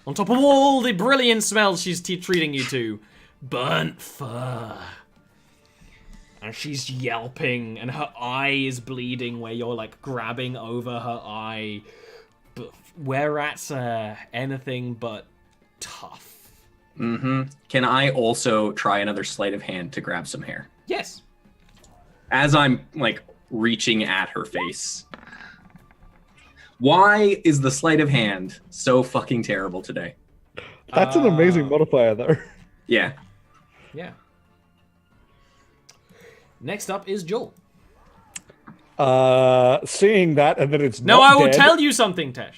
Speaker 2: on top of all the brilliant smells she's treating you to, burnt fur. And she's yelping, and her eye is bleeding where you're like grabbing over her eye. But whereas anything but tough.
Speaker 3: Mm-hmm. Can I also try another sleight of hand to grab some hair?
Speaker 2: Yes.
Speaker 3: As I'm like reaching at her face. Why is the sleight of hand so fucking terrible today?
Speaker 1: That's an amazing modifier, though.
Speaker 3: Yeah.
Speaker 2: Yeah. Next up is Joel.
Speaker 1: Seeing that, and then it's
Speaker 2: No,
Speaker 1: not
Speaker 2: I will
Speaker 1: dead.
Speaker 2: tell you something, Tesh.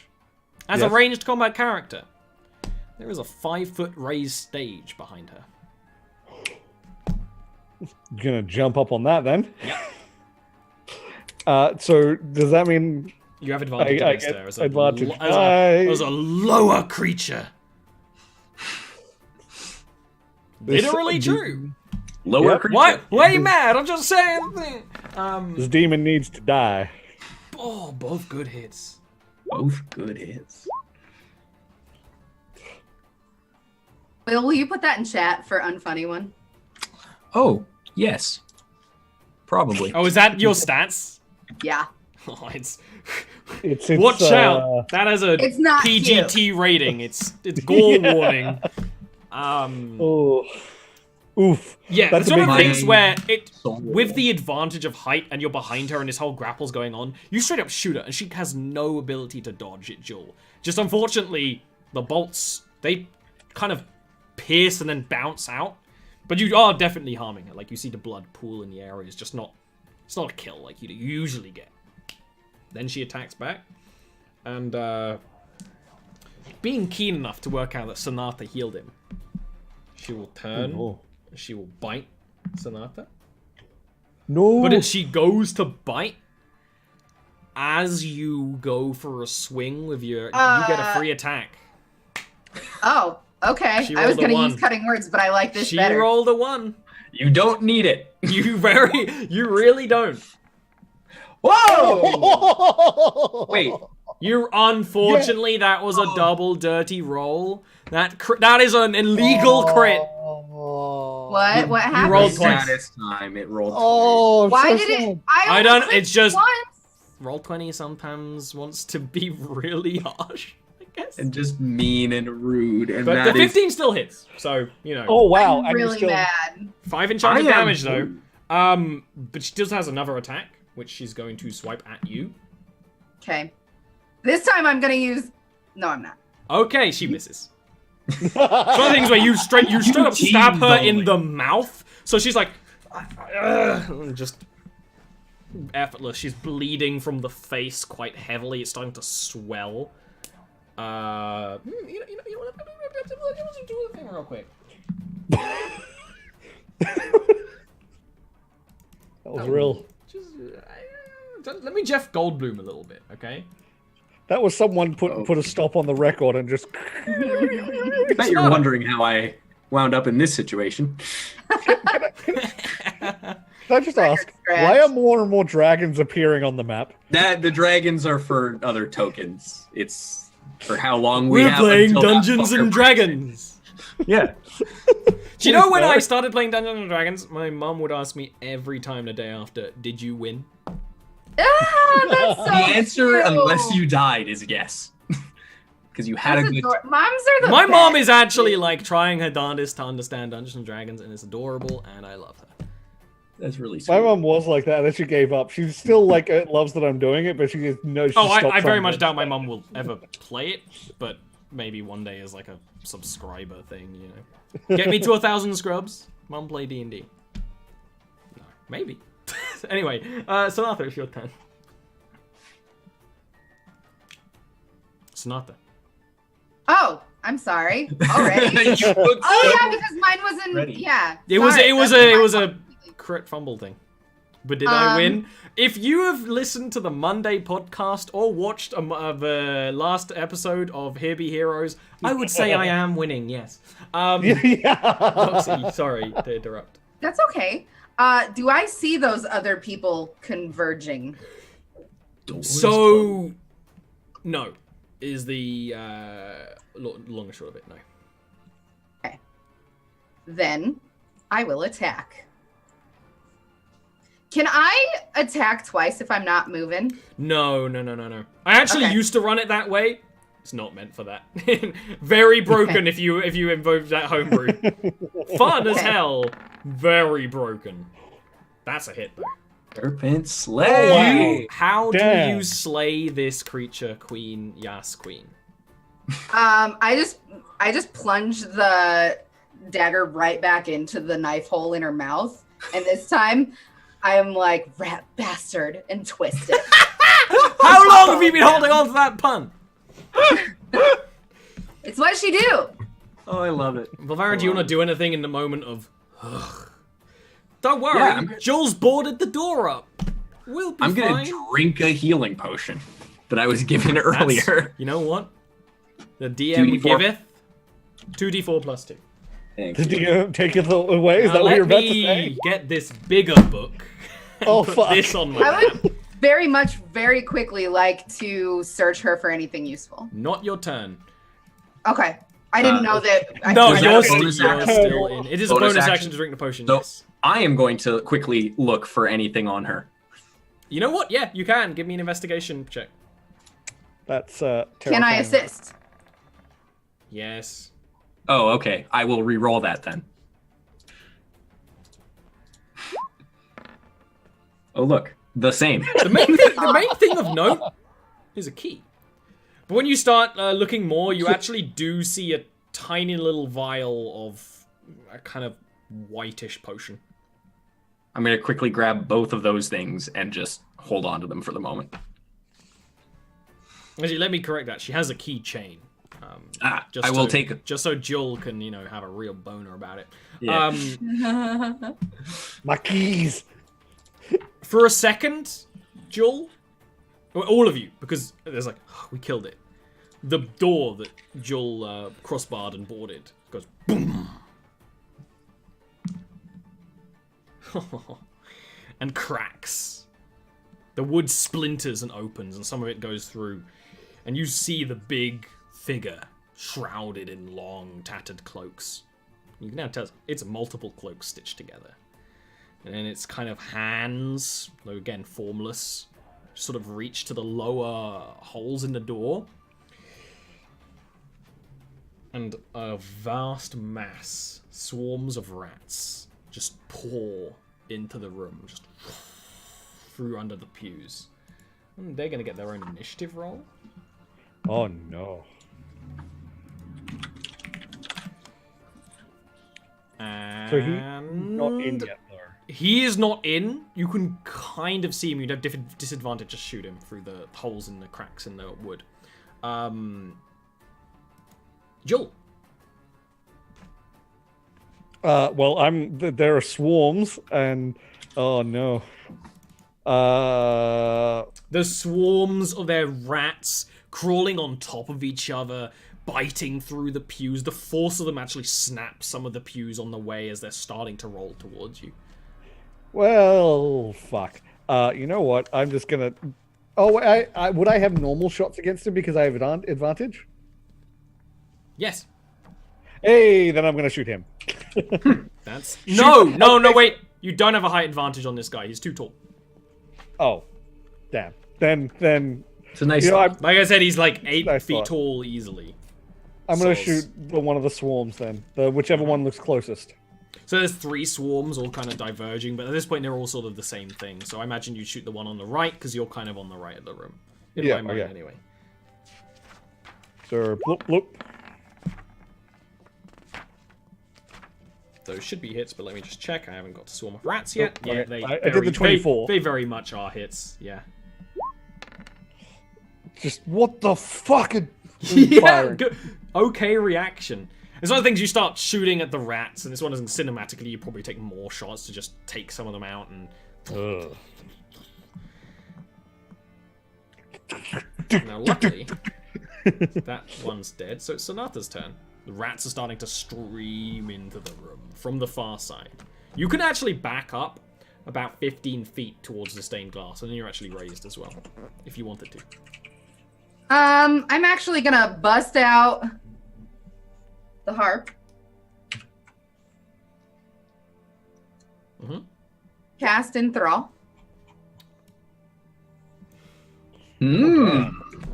Speaker 2: As a
Speaker 1: Yes?
Speaker 2: ranged combat character, there is a 5-foot raised stage behind her.
Speaker 1: Gonna jump up on that then. So does that mean
Speaker 2: You have advantage
Speaker 1: I
Speaker 2: against
Speaker 1: get
Speaker 2: her
Speaker 1: advantage.
Speaker 2: as a lower creature.
Speaker 1: this-
Speaker 2: Literally true.
Speaker 3: Lower
Speaker 1: Yep.
Speaker 3: creature.
Speaker 2: Why are you mad? I'm just saying.
Speaker 1: This demon needs to die.
Speaker 2: Oh, both good hits.
Speaker 3: Both good hits.
Speaker 4: Will you put that in chat for unfunny one?
Speaker 3: Oh, yes. Probably.
Speaker 2: Oh, is that your stats?
Speaker 4: Yeah.
Speaker 2: Oh, it's
Speaker 1: It's
Speaker 2: watch out. That has a
Speaker 4: It's not
Speaker 2: PGT rating. It's gore warning.
Speaker 1: Oh, oof.
Speaker 2: Yeah,
Speaker 1: That's
Speaker 2: it's
Speaker 1: a
Speaker 2: one of the
Speaker 1: big
Speaker 2: things
Speaker 3: thing.
Speaker 2: where it,
Speaker 3: So-
Speaker 2: with the advantage of height and you're behind her and this whole grapple's going on, you straight up shoot her and she has no ability to dodge it, Joel. Just unfortunately, the bolts, they kind of pierce and then bounce out. But you are definitely harming her. Like, you see the blood pool in the area. It's just not, it's not a kill like you usually get. Then she attacks back. And, being keen enough to work out that Sonata healed him, she will turn.
Speaker 1: Oh.
Speaker 2: She will bite Sonata.
Speaker 1: No.
Speaker 2: But as she goes to bite, as you go for a swing with your, you get a free attack.
Speaker 4: Oh, okay.
Speaker 2: She
Speaker 4: I was
Speaker 2: rolled a
Speaker 4: gonna
Speaker 2: 1.
Speaker 4: use cutting words, but I like this
Speaker 2: She
Speaker 4: better.
Speaker 2: rolled a 1.
Speaker 3: You don't need it.
Speaker 2: You really don't.
Speaker 3: Whoa! Wait,
Speaker 2: Unfortunately, that was a double dirty roll. That is an illegal crit.
Speaker 4: What? What happened?
Speaker 2: rolled twice.
Speaker 3: This time it rolled
Speaker 1: Oh,
Speaker 4: Why
Speaker 1: so
Speaker 4: did
Speaker 1: sad.
Speaker 4: it? I
Speaker 2: I
Speaker 4: only
Speaker 2: don't-
Speaker 4: clicked
Speaker 2: it's just-
Speaker 4: once.
Speaker 2: Roll 20 sometimes wants to be really harsh, I guess.
Speaker 3: and just mean and rude. And
Speaker 2: But
Speaker 3: that
Speaker 2: the
Speaker 3: is
Speaker 2: 15 still hits, so, you know.
Speaker 1: Oh wow!
Speaker 4: I'm
Speaker 1: and you're
Speaker 4: really
Speaker 1: still...
Speaker 4: mad.
Speaker 2: 5 enchanted
Speaker 3: I am
Speaker 2: damage, though.
Speaker 3: too.
Speaker 2: But she still has another attack, which she's going to swipe at you.
Speaker 4: Okay. This time I'm gonna use. No, I'm not.
Speaker 2: Okay, she misses. It's one of the things where you straight up stab her in the mouth, so she's like, just effortless. She's bleeding from the face quite heavily. It's starting to swell. You know what? Let's do a thing real quick.
Speaker 1: That was real.
Speaker 2: Just let me Jeff Goldblum a little bit, okay?
Speaker 1: That was someone put a stop on the record and just.
Speaker 3: I bet you're wondering how I wound up in this situation.
Speaker 1: Can I just ask, why are more and more dragons appearing on the map?
Speaker 3: That the dragons are for other tokens. It's for how long we
Speaker 2: We're
Speaker 3: have
Speaker 2: playing
Speaker 3: until that
Speaker 2: Dungeons
Speaker 3: fucker
Speaker 2: and Dragons.
Speaker 3: Yeah.
Speaker 2: Do you know when I
Speaker 1: Please
Speaker 2: started playing Dungeons and Dragons, my mum would ask me every time the day after, "Did you win?"
Speaker 4: Ah, that's so
Speaker 3: The answer,
Speaker 4: cute.
Speaker 3: unless you died, is yes. Because you had
Speaker 4: That's
Speaker 3: a good.
Speaker 4: Moms are the
Speaker 2: My mom
Speaker 4: best.
Speaker 2: is actually like trying her darndest to understand Dungeons and Dragons, and it's adorable, and I love her.
Speaker 3: That's really sweet.
Speaker 1: My mom was like that, and then she gave up. She's still like loves that I'm doing it, but she just knows.
Speaker 2: Oh, I very much doubt my mum will ever play it, but maybe one day as like a subscriber thing, you know. Get me to 1,000 scrubs. Mum play D&D. No, maybe. Anyway, Sonata, it's your turn. Sonata.
Speaker 4: Oh, I'm sorry. Already.
Speaker 3: You look
Speaker 4: Oh
Speaker 3: so-
Speaker 4: yeah, because mine wasn't.
Speaker 3: Ready.
Speaker 4: Yeah.
Speaker 2: It was
Speaker 4: sorry,
Speaker 2: it was
Speaker 4: that's
Speaker 2: a it
Speaker 4: my
Speaker 2: was a
Speaker 4: fault.
Speaker 2: crit fumble thing. But did I win? If you have listened to the Monday podcast or watched the last episode of Here Be Heroes, I would say I am winning. Yes.
Speaker 1: Yeah.
Speaker 2: Oopsie, sorry to interrupt.
Speaker 4: That's okay. Do I see those other people converging?
Speaker 2: So, no, is the long and short of it. No.
Speaker 4: Okay. Then I will attack. Can I attack twice if I'm not moving?
Speaker 2: No. I actually
Speaker 4: Okay.
Speaker 2: used to run it that way. It's not meant for that. Very broken if you invoke that homebrew. Fun as
Speaker 4: Okay.
Speaker 2: hell. Very broken. That's a hit though.
Speaker 3: Serpent Slay.
Speaker 1: Wow.
Speaker 2: How do
Speaker 1: Damn.
Speaker 2: you slay this creature, Queen? Yas, Queen.
Speaker 4: I just plunge the dagger right back into the knife hole in her mouth, and this time I am like, rat bastard, and twist it.
Speaker 2: How long have you been holding on to that pun?
Speaker 4: It's what she do.
Speaker 3: Oh, I love it.
Speaker 2: Valvara, do you want to do anything in the moment of... Ugh. Don't worry,
Speaker 3: Yeah, I'm good.
Speaker 2: Jules boarded the door up. We'll be
Speaker 3: I'm
Speaker 2: fine.
Speaker 3: gonna drink a healing potion that I was given earlier.
Speaker 2: You know what? The DM
Speaker 3: 2d4.
Speaker 2: giveth 2d4 plus 2.
Speaker 3: Thank
Speaker 1: Did
Speaker 3: you.
Speaker 1: you take it away? Is
Speaker 2: Now
Speaker 1: that what
Speaker 2: let
Speaker 1: you're about to
Speaker 2: me
Speaker 1: say?
Speaker 2: get this bigger book and
Speaker 1: Oh,
Speaker 2: put
Speaker 1: fuck.
Speaker 2: this on my
Speaker 4: I
Speaker 2: lap.
Speaker 4: would very quickly like to search her for anything useful.
Speaker 2: Not your turn.
Speaker 4: Okay. I didn't know that.
Speaker 2: No,
Speaker 3: Was that
Speaker 2: you're,
Speaker 3: a
Speaker 2: still,
Speaker 3: bonus
Speaker 2: you're
Speaker 3: action?
Speaker 2: still in. It is a
Speaker 3: Bonus
Speaker 2: bonus action
Speaker 3: action?
Speaker 2: to drink the potion,
Speaker 3: So-
Speaker 2: yes.
Speaker 3: I am going to quickly look for anything on her.
Speaker 2: You know what? Yeah, you can. Give me an investigation check.
Speaker 1: That's
Speaker 4: Can I
Speaker 1: terrifying.
Speaker 4: assist?
Speaker 2: Yes.
Speaker 3: Oh, okay. I will re-roll that then. Oh, look. The same.
Speaker 2: The main thing of note is a key. But when you start looking more, you actually do see a tiny little vial of a kind of whitish potion.
Speaker 3: I'm going to quickly grab both of those things and just hold on to them for the moment.
Speaker 2: Actually, let me correct that. She has a keychain.
Speaker 3: I will take it.
Speaker 2: Just so Jill can, you know, have a real boner about it.
Speaker 3: Yeah.
Speaker 1: My keys.
Speaker 2: For a second, Jill, or all of you, because there's like, we killed it. The door that Jill crossbarred and boarded goes boom. And cracks. The wood splinters and opens, and some of it goes through. and you see the big figure shrouded in long, tattered cloaks. You can now tell it's multiple cloaks stitched together. And then its kind of hands, though again formless, sort of reach to the lower holes in the door. And a vast mass, swarms of rats, just pour into the room, just through under the pews. And they're going to get their own initiative roll.
Speaker 1: Oh no. So he's not in yet, though.
Speaker 2: He is not in. You can kind of see him. You'd have disadvantage to shoot him through the holes in the cracks in the wood. Joel.
Speaker 1: Well, there are swarms, and oh no.
Speaker 2: The swarms of their rats crawling on top of each other, biting through the pews. The force of them actually snaps some of the pews on the way as they're starting to roll towards you.
Speaker 1: Well, fuck. You know what? I'm just gonna. Oh, would I have normal shots against him because I have advantage?
Speaker 2: Yes.
Speaker 1: Hey, then I'm gonna shoot him.
Speaker 2: That's no, wait. You don't have a height advantage on this guy. He's too tall.
Speaker 1: Oh, damn. Then
Speaker 3: It's a nice.
Speaker 2: Like I said, he's like 8
Speaker 1: Nice
Speaker 2: feet
Speaker 1: thought.
Speaker 2: tall easily.
Speaker 1: I'm gonna
Speaker 2: So-
Speaker 1: shoot one of the swarms then. Whichever one looks closest.
Speaker 2: So there's 3 swarms all kind of diverging, but at this point they're all sort of the same thing. So I imagine you shoot the one on the right because you're kind of on the right of the room. In
Speaker 1: Yeah,
Speaker 2: my mind,
Speaker 1: okay.
Speaker 2: anyway.
Speaker 1: So bloop bloop.
Speaker 2: Those should be hits, but let me just check. I haven't got to swarm of rats yet.
Speaker 1: Oh,
Speaker 2: Yeah,
Speaker 1: okay. I did the 24.
Speaker 2: They very much are hits. Yeah.
Speaker 1: Just what the fuck?
Speaker 2: Yeah.
Speaker 1: Firing.
Speaker 2: Good. Okay reaction. It's one of the things you start shooting at the rats, and this one isn't cinematically. You probably take more shots to just take some of them out and.
Speaker 1: Ugh.
Speaker 2: Now, luckily, that one's dead, so it's Sonata's turn. The rats are starting to stream into the room from the far side. You can actually back up about 15 feet towards the stained glass, and then you're actually raised as well, if you wanted to.
Speaker 4: I'm actually gonna bust out the harp.
Speaker 2: Mm-hmm.
Speaker 4: Cast Enthrall.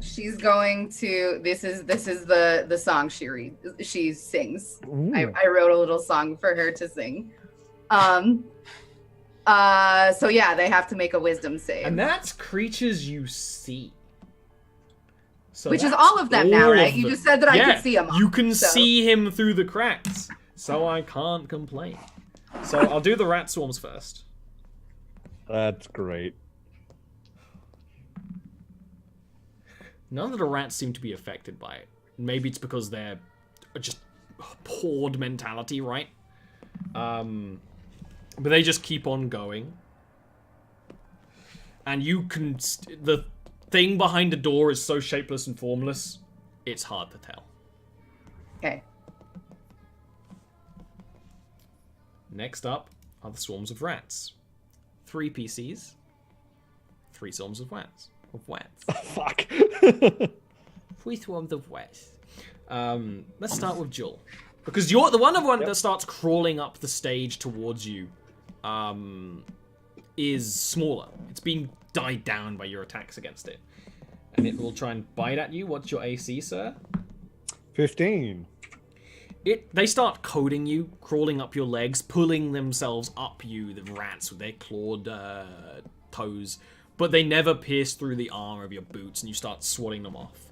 Speaker 4: She's going to. This is the song she sings.
Speaker 1: Ooh.
Speaker 4: I wrote a little song for her to sing. So yeah, they have to make a wisdom save.
Speaker 2: And that's creatures you see. So
Speaker 4: Which is
Speaker 2: that's
Speaker 4: all of them now,
Speaker 2: all
Speaker 4: right?
Speaker 2: of
Speaker 4: You
Speaker 2: them.
Speaker 4: just said that I
Speaker 2: Yeah,
Speaker 4: could see them.
Speaker 2: You can see him through the cracks, so I can't complain. So I'll do the rat swarms first.
Speaker 1: That's great.
Speaker 2: None of the rats seem to be affected by it. Maybe it's because they're just horde mentality, right? But they just keep on going. And you can... the thing behind the door is so shapeless and formless, it's hard to tell.
Speaker 4: Okay.
Speaker 2: Next up are the swarms of rats. 3 PCs. 3 swarms of rats.
Speaker 1: Fuck.
Speaker 2: 3 swarms of rats. Let's start with Jewel. Because you're the one that starts crawling up the stage towards you is smaller. It's been died down by your attacks against it. And it will try and bite at you. What's your AC, sir?
Speaker 1: 15.
Speaker 2: They start coating you, crawling up your legs, pulling themselves up you, the rats with their clawed toes. But they never pierce through the armor of your boots, and you start swatting them off.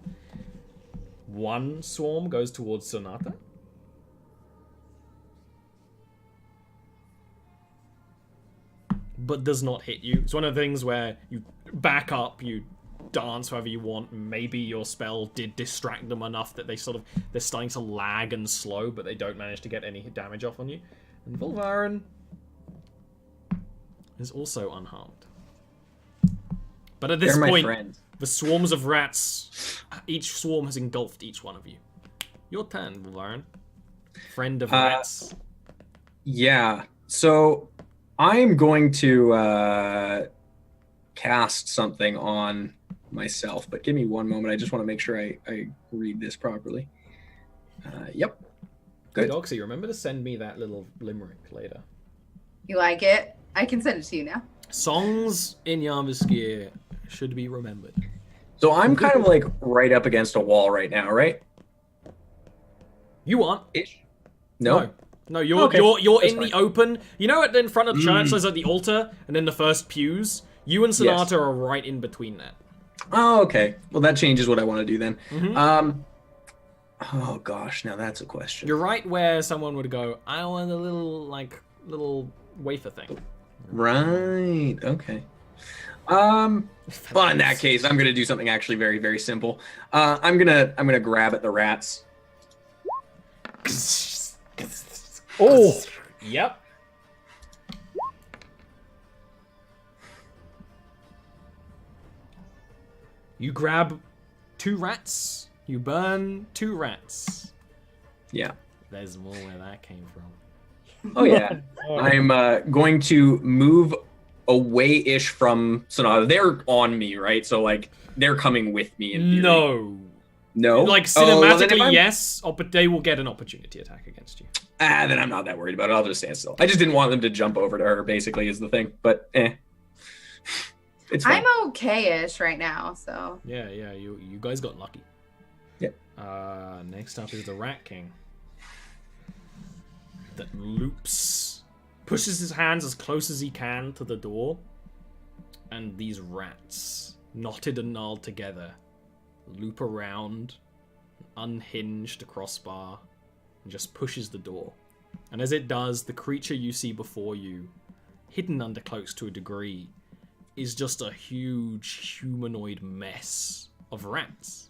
Speaker 2: 1 swarm goes towards Sonata. But does not hit you. It's one of the things where you back up, you dance however you want. Maybe your spell did distract them enough that they're starting to lag and slow, but they don't manage to get any damage off on you. And Volvarin is also unharmed. But at this
Speaker 3: They're my
Speaker 2: point,
Speaker 3: friends.
Speaker 2: the swarms of rats, each swarm has engulfed each one of you. Your turn, Volvarin. Friend of rats.
Speaker 3: Yeah. So I'm going to cast something on myself, but give me one moment. I just want to make sure I read this properly. Yep. Good.
Speaker 2: Doxy, remember to send me that little limerick later.
Speaker 4: You like it? I can send it to you now.
Speaker 2: Songs in Jarviskjir should be remembered.
Speaker 3: So I'm kind of like right up against a wall right now, right?
Speaker 2: You aren't.
Speaker 3: Ish. No.
Speaker 2: No, you're
Speaker 3: Okay,
Speaker 2: you're
Speaker 3: that's
Speaker 2: in
Speaker 3: fine.
Speaker 2: the open. You know, in front of the church, there's like the altar, and then the first pews. You and Sonata are right in between that.
Speaker 3: Oh, okay. Well, that changes what I want to do then.
Speaker 2: Mhm.
Speaker 3: Oh gosh, now that's a question.
Speaker 2: You're right where someone would go, I want a little wafer thing.
Speaker 3: Right. Okay. Well, in that case, I'm gonna do something actually very, very simple. I'm gonna grab at the rats.
Speaker 1: Oh,
Speaker 2: Yep. You grab 2 rats. You burn 2 rats.
Speaker 3: Yeah.
Speaker 2: There's more where that came from.
Speaker 3: Oh yeah. I'm going to move away-ish from Sonata. They're on me, right? So like they're coming with me in theory. No.
Speaker 2: Like
Speaker 3: Oh, well, then if
Speaker 2: cinematically,
Speaker 3: I'm-
Speaker 2: yes, but they will get an opportunity attack against you.
Speaker 3: Then I'm not that worried about it. I'll just stand still. I just didn't want them to jump over to her, basically, is the thing. But it's fine.
Speaker 4: I'm okay-ish right now, so.
Speaker 2: Yeah, you guys got lucky.
Speaker 3: Yep.
Speaker 2: Next up is the Rat King. That loops, pushes his hands as close as he can to the door, and these rats, knotted and gnarled together, loop around, unhinge the crossbar, and just pushes the door. And as it does, the creature you see before you, hidden under cloaks to a degree, is just a huge humanoid mess of rats.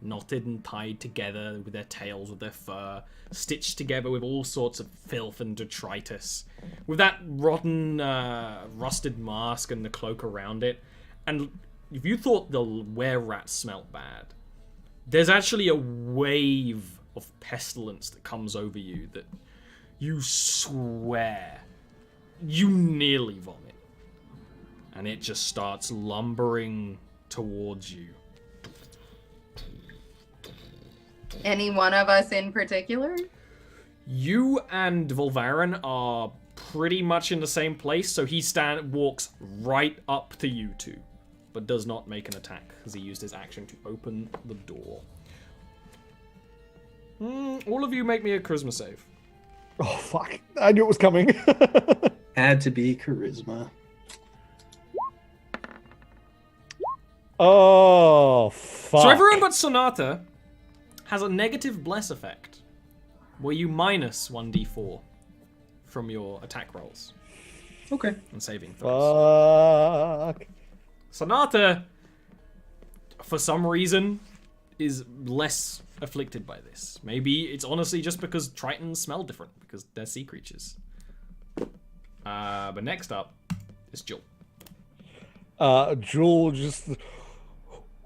Speaker 2: Knotted and tied together with their tails, with their fur, stitched together with all sorts of filth and detritus. With that rotten, rusted mask and the cloak around it. And if you thought the were-rat smelt bad, there's actually a wave of pestilence that comes over you that you swear you nearly vomit. And it just starts lumbering towards you.
Speaker 4: Any one of us in particular?
Speaker 2: You and Volvarin are pretty much in the same place, so he walks right up to you two, but does not make an attack, because he used his action to open the door. All of you make me a charisma save.
Speaker 1: oh fuck! I knew it was coming.
Speaker 3: Had to be charisma.
Speaker 1: Oh fuck!
Speaker 2: So everyone but Sonata has a negative bless effect, where you minus 1d4 from your attack rolls
Speaker 3: Okay.
Speaker 2: and saving throws.
Speaker 1: Fuck.
Speaker 2: Sonata, for some reason, is less afflicted by this. Maybe it's honestly just because Tritons smell different, because they're sea creatures. But next up is Jewel.
Speaker 1: Jewel just.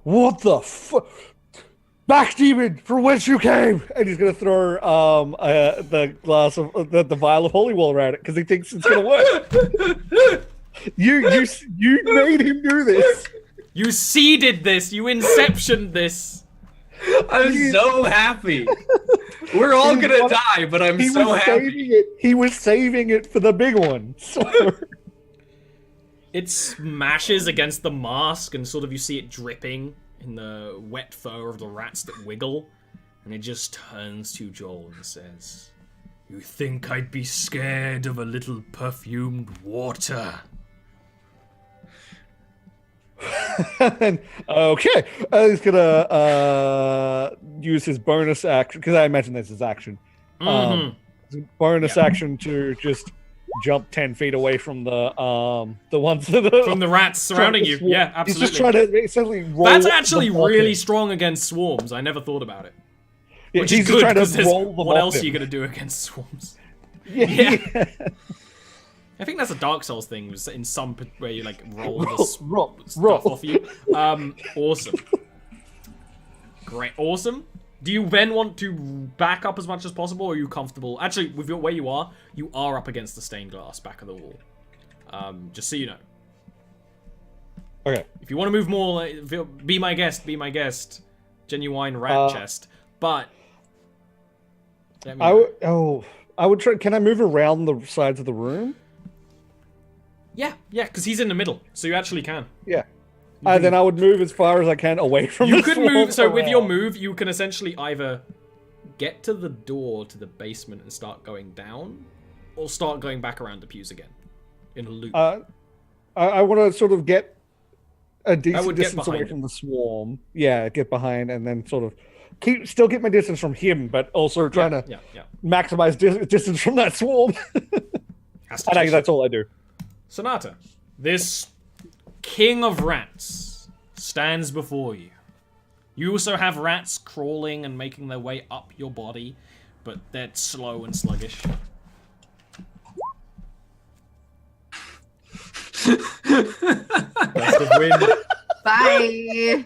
Speaker 1: What the fuck? Back demon, for whence you came! And he's gonna throw the glass of the vial of holy water at it because he thinks it's gonna work. You made him do this.
Speaker 2: You seeded this. You inceptioned this.
Speaker 3: I'm so happy. We're all gonna die, but I'm
Speaker 1: He
Speaker 3: so
Speaker 1: was
Speaker 3: happy.
Speaker 1: saving it. He was saving it for the big one. So,
Speaker 2: It smashes against the mask, and sort of you see it dripping in the wet fur of the rats that wiggle, and it just turns to Joel and says, "You think I'd be scared of a little perfumed water?"
Speaker 1: and, okay, he's gonna use his bonus action because I imagine that's his action. His bonus action to just jump 10 feet away from the ones that are
Speaker 2: From the rats surrounding you. Yeah, absolutely.
Speaker 1: He's just trying to essentially roll.
Speaker 2: That's actually
Speaker 1: the
Speaker 2: really
Speaker 1: bucket.
Speaker 2: strong against swarms. I never thought about it.
Speaker 1: Yeah,
Speaker 2: Which
Speaker 1: he's
Speaker 2: is
Speaker 1: just
Speaker 2: good,
Speaker 1: trying
Speaker 2: because
Speaker 1: to
Speaker 2: there's
Speaker 1: roll the
Speaker 2: what else are
Speaker 1: bucket.
Speaker 2: you going to do against swarms?
Speaker 1: Yeah.
Speaker 2: I think that's a Dark Souls thing, in some where you like roll the
Speaker 1: roll.
Speaker 2: stuff off you. Awesome. Great, awesome. Do you then want to back up as much as possible, or are you comfortable? Actually, with where you are up against the stained glass back of the wall. Just so you know.
Speaker 1: Okay.
Speaker 2: If you want to move more, like, be my guest. Genuine rat chest. But
Speaker 1: I would try. Can I move around the sides of the room?
Speaker 2: yeah, because he's in the middle, so you actually can.
Speaker 1: Yeah. Then I would move as far as I can away from
Speaker 2: You
Speaker 1: the
Speaker 2: could move. So
Speaker 1: swarm
Speaker 2: with your
Speaker 1: around.
Speaker 2: move, you can essentially either get to the door to the basement and start going down, or start going back around the pews again in a loop.
Speaker 1: I want to sort of get a decent
Speaker 2: would get
Speaker 1: distance away
Speaker 2: behind
Speaker 1: from the swarm. Yeah, get behind and then sort of still get my distance from him, but also trying to maximize distance from that swarm. That's all I do.
Speaker 2: Sonata, this king of rats stands before you. You also have rats crawling and making their way up your body, but they're slow and sluggish. Gust of wind.
Speaker 4: Bye.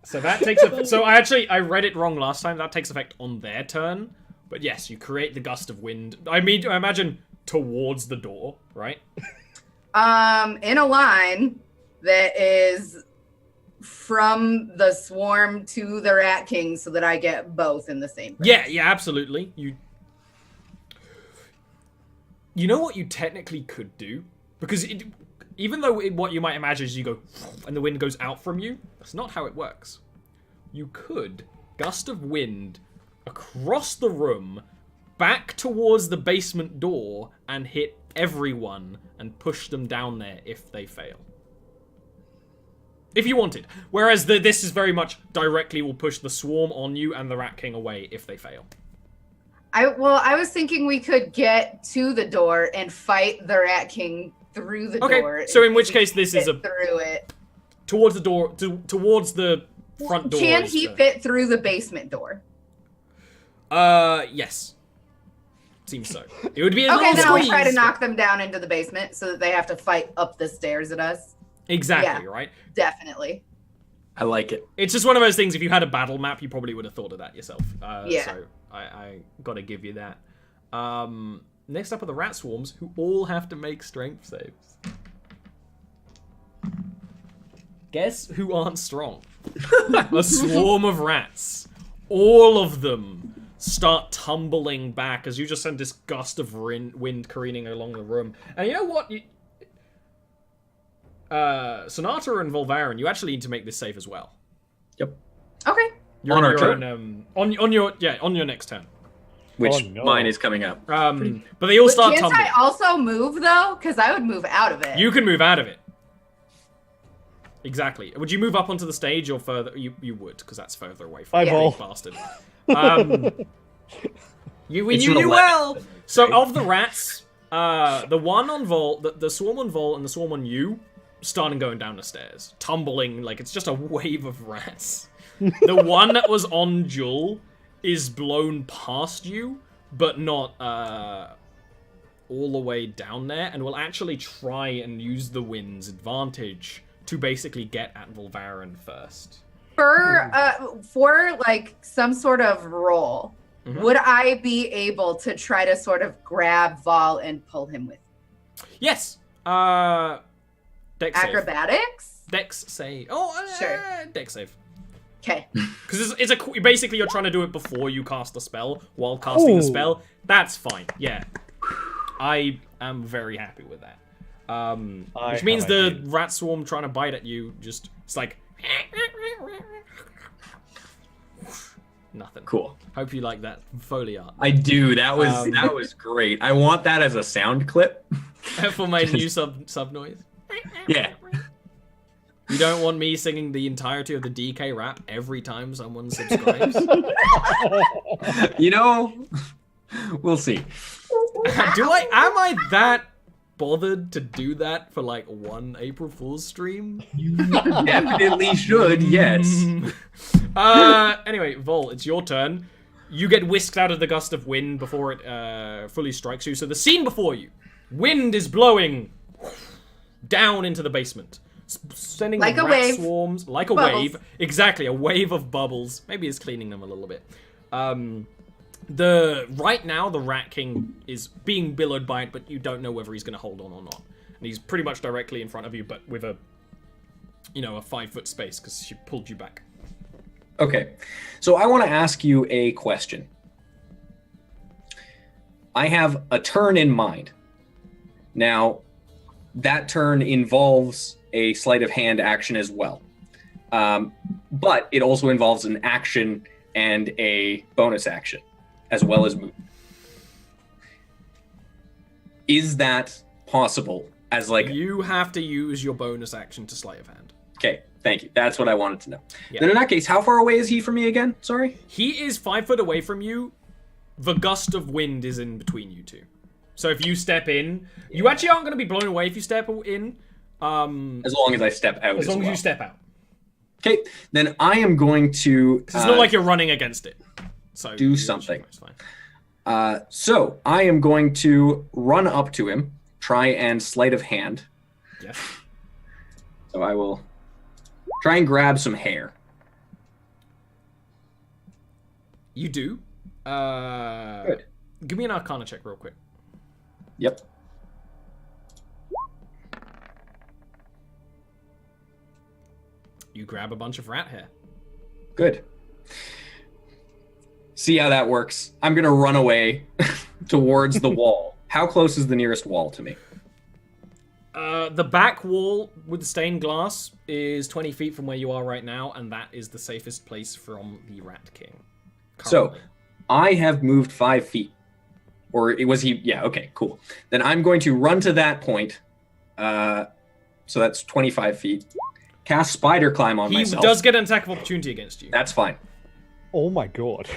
Speaker 2: So that takes effect. So I read it wrong last time. That takes effect on their turn. But yes, you create the gust of wind. I imagine towards the door, right?
Speaker 4: In a line that is from the swarm to the Rat King, so that I get both in the same place.
Speaker 2: Yeah, absolutely. You know what you technically could do? Because even though what you might imagine is you go and the wind goes out from you, that's not how it works. You could gust of wind across the room, back towards the basement door, and hit everyone and push them down there if they fail. If you wanted. Whereas this is very much directly will push the swarm on you and the Rat King away if they fail.
Speaker 4: I was thinking we could get to the door and fight the Rat King through the door.
Speaker 2: Okay, so in which case this is
Speaker 4: through it.
Speaker 2: Towards the door, towards the front door.
Speaker 4: Can he fit through the basement door?
Speaker 2: Yes. Seems so. It would be a
Speaker 4: Okay,
Speaker 2: little
Speaker 4: then I'll
Speaker 2: squeeze.
Speaker 4: try to knock them down into the basement so that they have to fight up the stairs at us.
Speaker 2: Exactly, right?
Speaker 4: Definitely.
Speaker 3: I like it.
Speaker 2: It's just one of those things, if you had a battle map, you probably would have thought of that yourself.
Speaker 4: Yeah.
Speaker 2: So I gotta give you that. Next up are the rat swarms, who all have to make strength saves. Guess who aren't strong? A swarm of rats. All of them start tumbling back as you just send this gust of wind careening along the room. And you know what? Sonata and Volvarin, you actually need to make this save as well.
Speaker 3: Yep.
Speaker 4: Okay.
Speaker 2: You're
Speaker 3: On our
Speaker 2: your
Speaker 3: turn.
Speaker 2: own, on your next turn.
Speaker 3: Which mine is coming up.
Speaker 2: But they all start
Speaker 4: Can't
Speaker 2: tumbling.
Speaker 4: I also move though? Because I would move out of it.
Speaker 2: You can move out of it. Exactly. Would you move up onto the stage or further? You would, because that's further away from
Speaker 1: Bye,
Speaker 2: you,
Speaker 1: Vol.
Speaker 2: big bastard. You
Speaker 3: It's
Speaker 2: knew
Speaker 3: an 11.
Speaker 2: well. So of the rats, the one on Vol, the swarm on Vol, and the swarm on you, starting going down the stairs, tumbling like it's just a wave of rats. The one that was on Jul is blown past you, but not all the way down there, and will actually try and use the wind's advantage to basically get at Volvarin first.
Speaker 4: For like some sort of roll,
Speaker 2: Mhm.
Speaker 4: would I be able to try to sort of grab Vol and pull him with
Speaker 2: Yes. Dex save.
Speaker 4: acrobatics?
Speaker 2: Dex save. Oh,
Speaker 4: Sure.
Speaker 2: Dex save.
Speaker 4: Okay.
Speaker 2: Because basically you're trying to do it before you cast a spell, while casting the
Speaker 1: Ooh.
Speaker 2: spell. That's fine. Yeah. I am very happy with that. Which means the rat swarm trying to bite at you just it's like nothing.
Speaker 3: Cool.
Speaker 2: Hope you like that Foley art.
Speaker 3: I do. That was great. I want that as a sound clip.
Speaker 2: For my new sub noise.
Speaker 3: Yeah.
Speaker 2: You don't want me singing the entirety of the DK rap every time someone subscribes?
Speaker 3: You know, we'll see.
Speaker 2: Am I that bothered to do that for like one April Fool's stream?
Speaker 3: You definitely should, yes.
Speaker 2: Anyway, Vol, it's your turn. You get whisked out of the gust of wind before it fully strikes you. So the scene before you, wind is blowing down into the basement, sending
Speaker 4: Like a
Speaker 2: rat
Speaker 4: wave.
Speaker 2: swarms like a
Speaker 4: Bubbles.
Speaker 2: wave. Exactly, a wave of bubbles. Maybe it's cleaning them a little bit. Right now the Rat King is being billowed by it, but you don't know whether he's going to hold on or not. And he's pretty much directly in front of you, but with a 5-foot space because she pulled you back.
Speaker 3: Okay, so I want to ask you a question. I have a turn in mind. Now, that turn involves a sleight of hand action as well. But it also involves an action and a bonus action, as well as movement. Is that possible? As like
Speaker 2: you have to use your bonus action to sleight of hand.
Speaker 3: Okay, thank you. That's what I wanted to know.
Speaker 2: Yeah.
Speaker 3: Then in that case, how far away is he from me again? Sorry?
Speaker 2: He is 5 foot away from you. The gust of wind is in between you two. So if you step in, you actually aren't going to be blown away if you step in.
Speaker 3: As long as I step out.
Speaker 2: As long as you step out.
Speaker 3: Okay, then I am going to...
Speaker 2: It's not like you're running against it. So
Speaker 3: do something.
Speaker 2: It's fine.
Speaker 3: So I am going to run up to him, try and sleight of hand.
Speaker 2: Yes.
Speaker 3: So I will try and grab some hair.
Speaker 2: You do.
Speaker 3: Good.
Speaker 2: Give me an Arcana check real quick.
Speaker 3: Yep.
Speaker 2: You grab a bunch of rat hair.
Speaker 3: Good. See how that works. I'm going to run away towards the wall. How close is the nearest wall to me?
Speaker 2: The back wall with the stained glass is 20 feet from where you are right now, and that is the safest place from the Rat King. Currently.
Speaker 3: So, I have moved 5 feet. Or was he? Yeah, okay, cool. Then I'm going to run to that point. So that's 25 feet. Cast Spider Climb on myself.
Speaker 2: He does get an attack of opportunity against you.
Speaker 3: That's fine.
Speaker 1: Oh my god.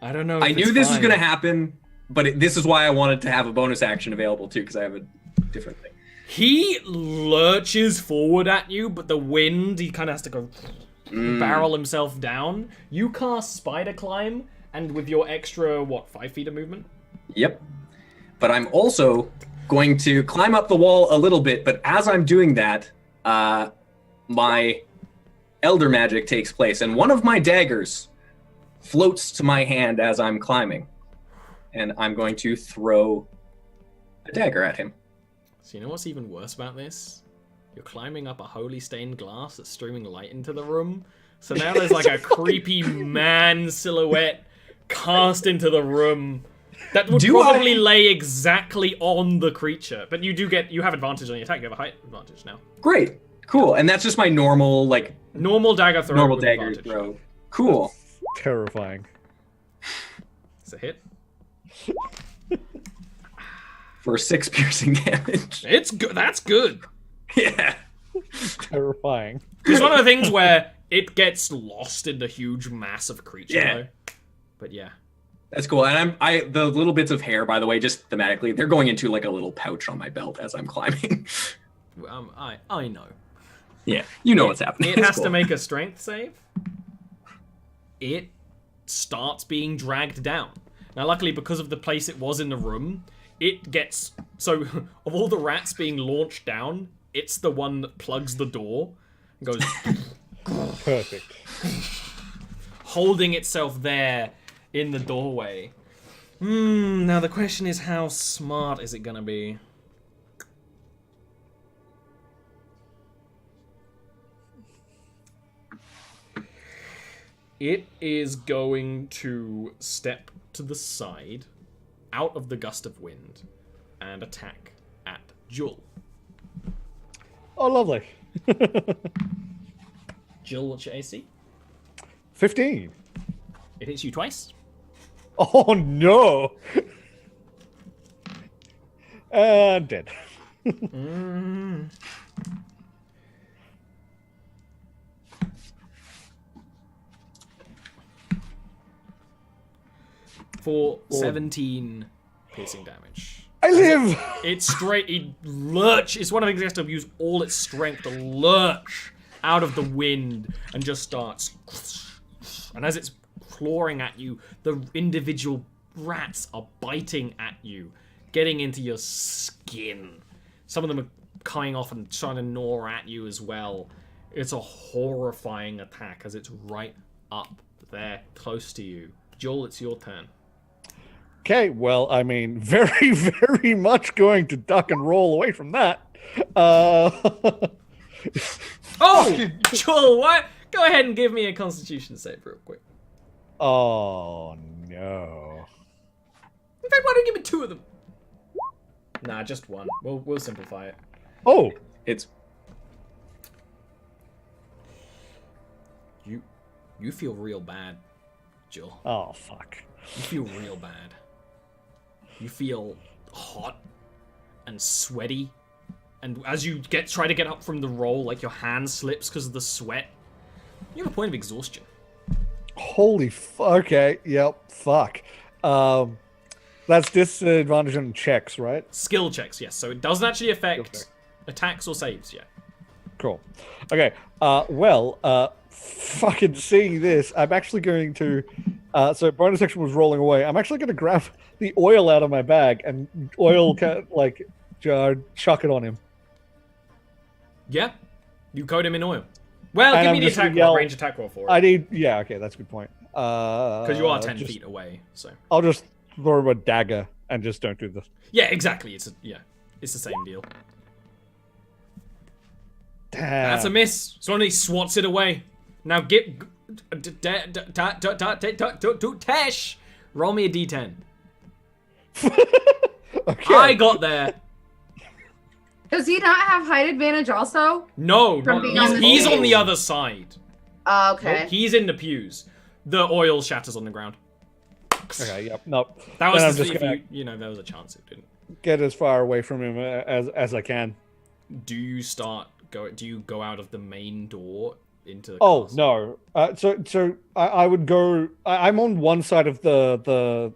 Speaker 2: I don't know.
Speaker 3: I knew this was going to happen, but this is why I wanted to have a bonus action available too, because I have a different thing.
Speaker 2: He lurches forward at you, but the wind, he kind of has to go barrel himself down. You cast Spider Climb, and with your extra, 5 feet of movement?
Speaker 3: Yep. But I'm also going to climb up the wall a little bit, but as I'm doing that, my Elder Magic takes place, and one of my daggers floats to my hand as I'm climbing. And I'm going to throw a dagger at him.
Speaker 2: So you know what's even worse about this? You're climbing up a holy stained glass that's streaming light into the room. So now there's like a creepy man silhouette cast into the room that would probably lay exactly on the creature. But you have advantage on your attack. You have a height advantage now.
Speaker 3: Great. Cool. And that's just my normal,
Speaker 2: normal dagger throw.
Speaker 3: Normal dagger advantage. Throw. Cool.
Speaker 1: Terrifying.
Speaker 2: It's a hit.
Speaker 3: For 6 piercing damage.
Speaker 2: It's good. That's good.
Speaker 3: Yeah.
Speaker 1: Terrifying.
Speaker 2: It's one of the things where it gets lost in the huge mass of creature.
Speaker 3: Yeah.
Speaker 2: Though. But yeah.
Speaker 3: That's cool. And the little bits of hair, by the way, just thematically, they're going into like a little pouch on my belt as I'm climbing.
Speaker 2: I know.
Speaker 3: Yeah, you know what's happening.
Speaker 2: It has to make a strength save. It starts being dragged down. Now, luckily, because of the place it was in the room, it gets... So, of all the rats being launched down, it's the one that plugs the door and goes...
Speaker 1: Perfect.
Speaker 2: Holding itself there in the doorway. Now the question is, how smart is it gonna be? It is going to step to the side, out of the gust of wind, and attack at Jul.
Speaker 1: Oh, lovely.
Speaker 2: Jill, what's your AC?
Speaker 1: 15.
Speaker 2: It hits you twice.
Speaker 1: Oh, no. Dead.
Speaker 2: For 17 piercing damage.
Speaker 1: I live!
Speaker 2: It's straight, it lurch. It's one of the things it has to use all its strength to lurch out of the wind and just starts. And as it's clawing at you, the individual rats are biting at you, getting into your skin. Some of them are coming off and trying to gnaw at you as well. It's a horrifying attack as it's right up there, close to you. Joel, it's your turn.
Speaker 1: Okay, well, I mean, very, very much going to duck and roll away from that.
Speaker 2: Oh, Joel, what? Go ahead and give me a Constitution save real quick.
Speaker 1: Oh no!
Speaker 2: In fact, why don't you give me 2 of them? Nah, just 1. We'll simplify it.
Speaker 1: Oh,
Speaker 3: It's
Speaker 2: You feel real bad, Jill.
Speaker 1: oh fuck!
Speaker 2: You feel real bad. You feel hot and sweaty, and as you try to get up from the roll, like your hand slips because of the sweat. You have a point of exhaustion.
Speaker 1: Holy fuck! Okay, yep. Fuck. That's disadvantage on checks, right?
Speaker 2: Skill checks, yes. So it doesn't actually affect attacks or saves yet.
Speaker 1: Cool. Okay. Fucking seeing this, I'm actually going to. So bonus action was rolling away. I'm actually going to grab the oil out of my bag and chuck it on him.
Speaker 2: Yeah, you coat him in oil. Well,
Speaker 1: And
Speaker 2: give
Speaker 1: I'm
Speaker 2: me the
Speaker 1: just gonna
Speaker 2: attack roll,
Speaker 1: yell-
Speaker 2: range attack roll for
Speaker 1: I
Speaker 2: it.
Speaker 1: need. Yeah. Okay, that's a good point.
Speaker 2: Because you are 10 feet away, so.
Speaker 1: I'll just throw him a dagger and just don't do this.
Speaker 2: Yeah, exactly. It's the same deal.
Speaker 1: Damn.
Speaker 2: That's a miss. So he swats it away. Now Tesh, roll me a d10.
Speaker 1: Okay.
Speaker 2: I got there.
Speaker 4: Does he not have height advantage also?
Speaker 2: No,
Speaker 4: From being on the
Speaker 2: he's on
Speaker 4: stage.
Speaker 2: the other side.
Speaker 4: Okay.
Speaker 2: He's in the pews. The oil shatters on the ground.
Speaker 1: Okay. Yep. Nope.
Speaker 2: That was
Speaker 1: Then I'm
Speaker 2: just
Speaker 1: just gonna
Speaker 2: there was a chance it didn't.
Speaker 1: get as far away from him as I can.
Speaker 2: Do you go out of the main door into the
Speaker 1: Oh
Speaker 2: castle?
Speaker 1: no! So I would go. I'm on one side of the.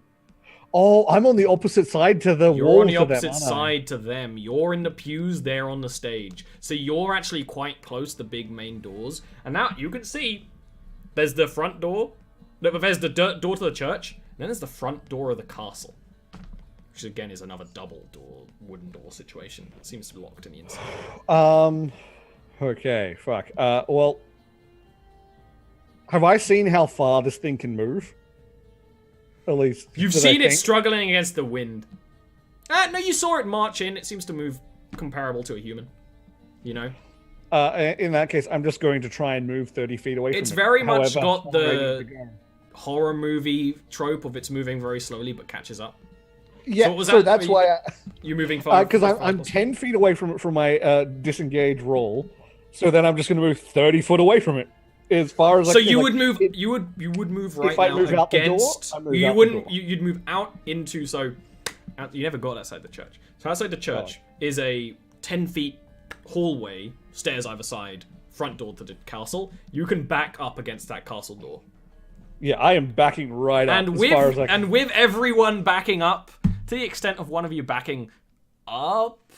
Speaker 1: Oh, I'm on the opposite side to the
Speaker 2: You're
Speaker 1: wall.
Speaker 2: on the
Speaker 1: to them,
Speaker 2: opposite
Speaker 1: aren't I?
Speaker 2: side to them. You're in the pews, they're on the stage. So you're actually quite close to the big main doors. And now you can see there's the front door. No, there's the door to the church. And then there's the front door of the castle. Which again is another double door, wooden door situation. It seems to be locked on the inside.
Speaker 1: Okay. Fuck. Well. Have I seen how far this thing can move? At least
Speaker 2: You've
Speaker 1: that I
Speaker 2: seen it
Speaker 1: think.
Speaker 2: struggling against the wind. No, you saw it march in. It seems to move comparable to a human. You know?
Speaker 1: In that case, I'm just going to try and move 30 feet away from it.
Speaker 2: It's very much
Speaker 1: However,
Speaker 2: got
Speaker 1: I'm ready to
Speaker 2: the
Speaker 1: go.
Speaker 2: horror movie trope of it's moving very slowly but catches up.
Speaker 1: Yeah,
Speaker 2: what was
Speaker 1: so
Speaker 2: that?
Speaker 1: that's why
Speaker 2: You're moving far.
Speaker 1: because I'm 10 feet away from my disengage roll, so then I'm just going to move 30 foot away from it as far as I
Speaker 2: So
Speaker 1: can.
Speaker 2: you
Speaker 1: like,
Speaker 2: would move.
Speaker 1: it-
Speaker 2: You would move right
Speaker 1: if I
Speaker 2: now
Speaker 1: move out the door,
Speaker 2: against.
Speaker 1: I move
Speaker 2: You
Speaker 1: out the
Speaker 2: wouldn't.
Speaker 1: door.
Speaker 2: You'd move out into you never got outside the church. So outside the church is a 10 feet hallway, stairs either side, front door to the castle. You can back up against that castle door.
Speaker 1: Yeah, I am backing right up
Speaker 2: And
Speaker 1: as far as I can.
Speaker 2: and with everyone backing up, to the extent of one of you backing up,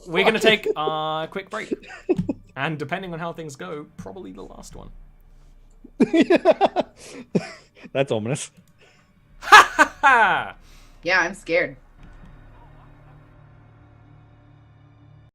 Speaker 2: we're gonna take a quick break. And depending on how things go, probably the last one.
Speaker 1: That's ominous.
Speaker 2: Ha!
Speaker 4: Yeah, I'm scared.